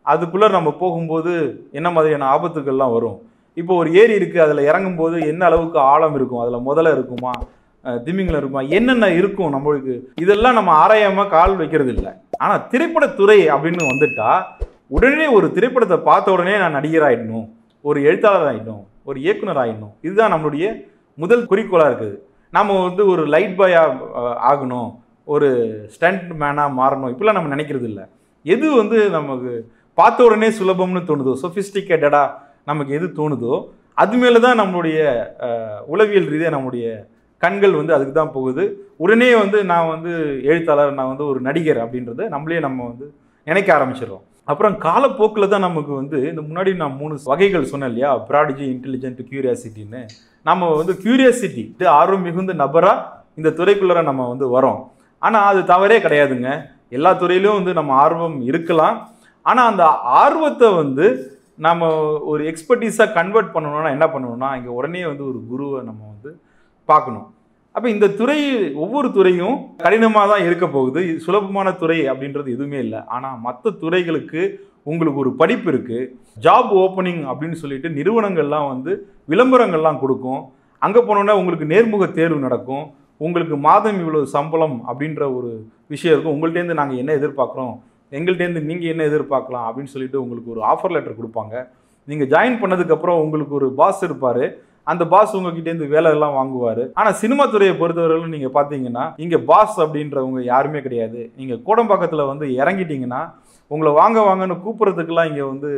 அதுக்குள்ளே நம்ம போகும்போது என்ன மாதிரியான ஆபத்துக்கள்லாம் வரும். இப்போ ஒரு ஏரி இருக்குது, அதில் இறங்கும்போது என்ன அளவுக்கு ஆழம் இருக்கும், அதில் முதல்ல இருக்குமா, திமிங்கில் இருக்குமா, என்னென்ன இருக்கும் நம்மளுக்கு, இதெல்லாம் நம்ம ஆராயாமல் கால் வைக்கிறது இல்லை. ஆனால் திரைப்படத்துறை அப்படின்னு வந்துட்டா உடனே ஒரு திரைப்படத்தை பார்த்த உடனே நான் நடிகர் ஆகிடணும், ஒரு எழுத்தாளர் ஆகிடணும், ஒரு இயக்குனர் ஆகிடணும். இதுதான் நம்மளுடைய முதல் குறிக்கோளாக இருக்குது. நம்ம வந்து ஒரு லைட் பாயாக ஆகணும், ஒரு ஸ்டண்ட் மேனாக மாறணும், இப்படிலாம் நம்ம நினைக்கிறது இல்லை. எது வந்து நமக்கு பார்த்த உடனே சுலபம்னு தோணுதோ, சொஃபிஸ்டிகேட்டடாக நமக்கு எது தோணுதோ அது மேலே தான் நம்மளுடைய உளவியல் ரீதியாக நம்முடைய கண்கள் வந்து அதுக்கு தான் போகுது. உடனே வந்து நான் வந்து எழுத்தாளர், நான் வந்து ஒரு நடிகர் அப்படின்றத நம்ம வந்து நினைக்க ஆரம்பிச்சிடுறோம். அப்புறம் காலப்போக்கில் தான் நமக்கு வந்து இந்த முன்னாடி நான் 3 வகைகள் சொன்னேன் இல்லையா, ப்ராடிஜி, இன்டெலிஜென்ட், கியூரியாசிட்டின்னு. நம்ம வந்து கியூரியாசிட்டி, ஆர்வம் மிகுந்த நபராக இந்த துறைக்குள்ளே நம்ம வந்து வரோம். ஆனால் அது தவறே கிடையாதுங்க. எல்லா துறையிலும் வந்து நம்ம ஆர்வம் இருக்கலாம். ஆனால் அந்த ஆர்வத்தை வந்து நம்ம ஒரு எக்ஸ்பர்டீஸாக கன்வெர்ட் பண்ணணும்னா என்ன பண்ணணும்னா, இங்கே உடனே வந்து ஒரு குருவை நம்ம வந்து பார்க்கணும். அப்போ இந்த துறை, ஒவ்வொரு துறையும் கடினமாக தான் இருக்க போகுது. இது சுலபமான துறை அப்படின்றது எதுவுமே இல்லை. ஆனால் மற்ற துறைகளுக்கு உங்களுக்கு ஒரு படிப்பு இருக்குது. ஜாப் ஓப்பனிங் அப்படின்னு சொல்லிட்டு நிறுவனங்கள்லாம் வந்து விளம்பரங்கள்லாம் கொடுக்கும். அங்கே போனோன்னா உங்களுக்கு நேர்முக தேர்வு நடக்கும். உங்களுக்கு மாதம் இவ்வளோ சம்பளம் அப்படின்ற ஒரு விஷயம் இருக்கும். உங்கள்கிட்டேருந்து நாங்கள் என்ன எதிர்பார்க்குறோம், எங்கள்கிட்டேருந்து நீங்கள் என்ன எதிர்பார்க்கலாம் அப்படின்னு சொல்லிட்டு உங்களுக்கு ஒரு ஆஃபர் லெட்டர் கொடுப்பாங்க. நீங்கள் ஜாயின் பண்ணதுக்கப்புறம் உங்களுக்கு ஒரு பாஸ் இருப்பார். அந்த பாஸ் உங்ககிட்டேருந்து வேலை எல்லாம் வாங்குவார். ஆனால் சினிமா துறையை பொறுத்தவரையிலும் நீங்கள் பார்த்தீங்கன்னா இங்கே பாஸ் அப்படின்றவங்க யாருமே கிடையாது. நீங்கள் கோடம்பாக்கத்தில் வந்து இறங்கிட்டீங்கன்னா உங்களை வாங்கன்னு கூப்பிட்றதுக்கெல்லாம் இங்கே வந்து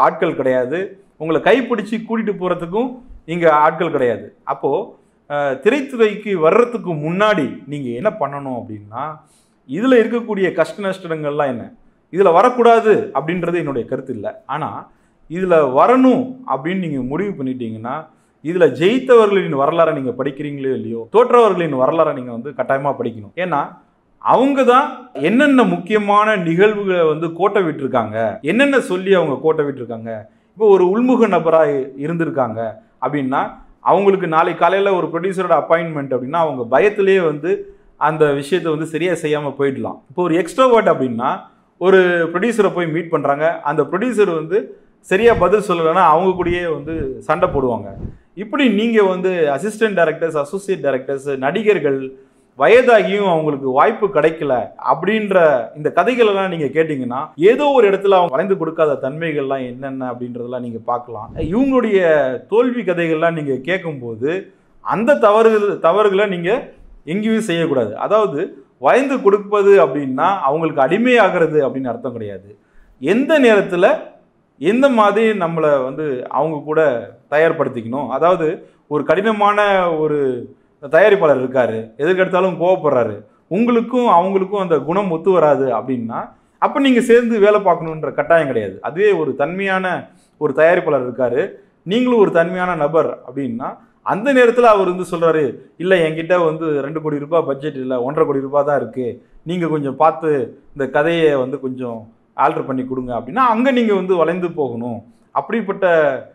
ஆட்கள் கிடையாது. உங்களை கைப்பிடிச்சு கூட்டிகிட்டு போகிறதுக்கும் இங்கே ஆட்கள் கிடையாது. அப்போது திரைத்துறைக்கு வர்றதுக்கு முன்னாடி நீங்கள் என்ன பண்ணணும் அப்படின்னா, இதில் இருக்கக்கூடிய கஷ்ட நஷ்டங்கள்லாம் என்ன, இதில் வரக்கூடாது அப்படின்றது என்னுடைய கருத்து இல்லை. ஆனால் இதில் வரணும் அப்படின்னு நீங்கள் முடிவு பண்ணிட்டீங்கன்னா, இதில் ஜெயித்தவர்களின் வரலாறை நீங்கள் படிக்கிறீங்களோ இல்லையோ, தோற்றவர்களின் வரலாறை நீங்கள் வந்து கட்டாயமாக படிக்கணும். ஏன்னா அவங்க தான் என்னென்ன முக்கியமான நிகழ்வுகளை வந்து கோட்டை விட்டுருக்காங்க, என்னென்ன சொல்லி அவங்க கோட்டை விட்டுருக்காங்க. இப்போ ஒரு உள்முக நபராக இருந்திருக்காங்க அப்படின்னா, அவங்களுக்கு நாளை காலையில் ஒரு ப்ரொடியூசரோட அப்பாயின்மெண்ட் அப்படின்னா அவங்க பயத்திலேயே வந்து அந்த விஷயத்தை வந்து சரியாக செய்யாமல் போயிடலாம். இப்போ ஒரு எக்ஸ்ட்ரோவர்ட் அப்படின்னா ஒரு ப்ரொடியூசரை போய் மீட் பண்ணுறாங்க, அந்த ப்ரொடியூசர் வந்து சரியாக பதில் சொல்லலைன்னா அவங்க கூடயே வந்து சண்டை போடுவாங்க. இப்படி நீங்கள் வந்து அசிஸ்டன்ட் டைரக்டர்ஸ், அசோசியேட் டைரக்டர்ஸ், நடிகர்கள் வயதாகியும் அவங்களுக்கு வாய்ப்பு கிடைக்கல அப்படின்ற இந்த கதைகளெல்லாம் நீங்கள் கேட்டிங்கன்னா, ஏதோ ஒரு இடத்துல அவங்க வளைந்து கொடுக்காத தன்மைகள்லாம் என்னென்ன அப்படின்றதெல்லாம் நீங்கள் பார்க்கலாம். இவங்களுடைய தோல்வி கதைகள்லாம் நீங்கள் கேட்கும்போது அந்த தவறுகளை நீங்கள் எங்கேயும் செய்யக்கூடாது. அதாவது வளைந்து கொடுப்பது அப்படின்னா அவங்களுக்கு அடிமையாகிறது அப்படின்னு அர்த்தம் கிடையாது. எந்த நேரத்தில் எந்த மாதிரி நம்மளை வந்து அவங்க கூட தயார்படுத்திக்கணும். அதாவது ஒரு கடினமான ஒரு தயாரிப்பாளர் இருக்கார், எதுக்கெடுத்தாலும் கோவப்படுறாரு, உங்களுக்கும் அவங்களுக்கும் அந்த குணம் ஒத்து வராது அப்படின்னா அப்போ நீங்கள் சேர்ந்து வேலை பார்க்கணுன்ற கட்டாயம் கிடையாது. அதுவே ஒரு தன்மையான ஒரு தயாரிப்பாளர் இருக்கார், நீங்களும் ஒரு தன்மையான நபர் அப்படின்னா அந்த நேரத்தில் அவர் வந்து சொல்கிறாரு, இல்லை என்கிட்ட வந்து 2 கோடி ரூபாய் பட்ஜெட் இல்லை, 1.5 கோடி ரூபாய் தான் இருக்குது, நீங்கள் கொஞ்சம் பார்த்து இந்த கதையை வந்து கொஞ்சம் ஆல்டர் பண்ணி கொடுங்க அப்படின்னா அங்கே நீங்கள் வந்து வளைந்து போகணும். அப்படிப்பட்ட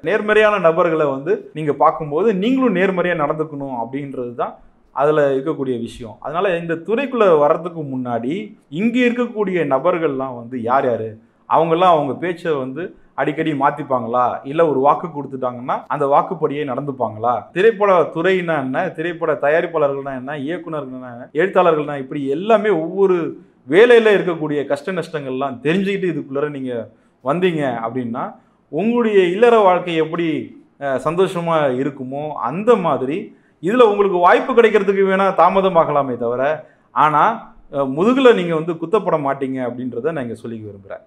நேர்மறையான நபர்களை வந்து நீங்கள் பார்க்கும்போது நீங்களும் நேர்மறையாக நடந்துக்கணும் அப்படின்றது தான் அதில் இருக்கக்கூடிய விஷயம். அதனால் இந்த துறைக்குள்ளே வர்றதுக்கு முன்னாடி இங்கே இருக்கக்கூடிய நபர்கள்லாம் வந்து யார் யார், அவங்கெல்லாம் அவங்க பேச்சை வந்து அடிக்கடி மாற்றிப்பாங்களா, இல்லை ஒரு வாக்கு கொடுத்துட்டாங்கன்னா அந்த வாக்குப்படியே நடந்துப்பாங்களா, திரைப்பட துறைனா என்ன, திரைப்பட தயாரிப்பாளர்கள்னா என்ன, இயக்குநர்கள்னா என்ன, எழுத்தாளர்கள்னா, இப்படி எல்லாமே ஒவ்வொரு வேலையில் இருக்கக்கூடிய கஷ்ட நஷ்டங்கள்லாம் தெரிஞ்சுக்கிட்டு இதுக்குள்ளே நீங்கள் வந்தீங்க அப்படின்னா உங்களுடைய இல்லற வாழ்க்கை எப்படி சந்தோஷமாக இருக்குமோ அந்த மாதிரி இதில் உங்களுக்கு வாய்ப்பு கிடைக்கிறதுக்கு வேணால் தாமதமாகலாமே தவிர, ஆனால் முதுகில் நீங்கள் வந்து குத்தப்பட மாட்டீங்க அப்படின்றத நான் இங்கே சொல்லிக்க விரும்புகிறேன்.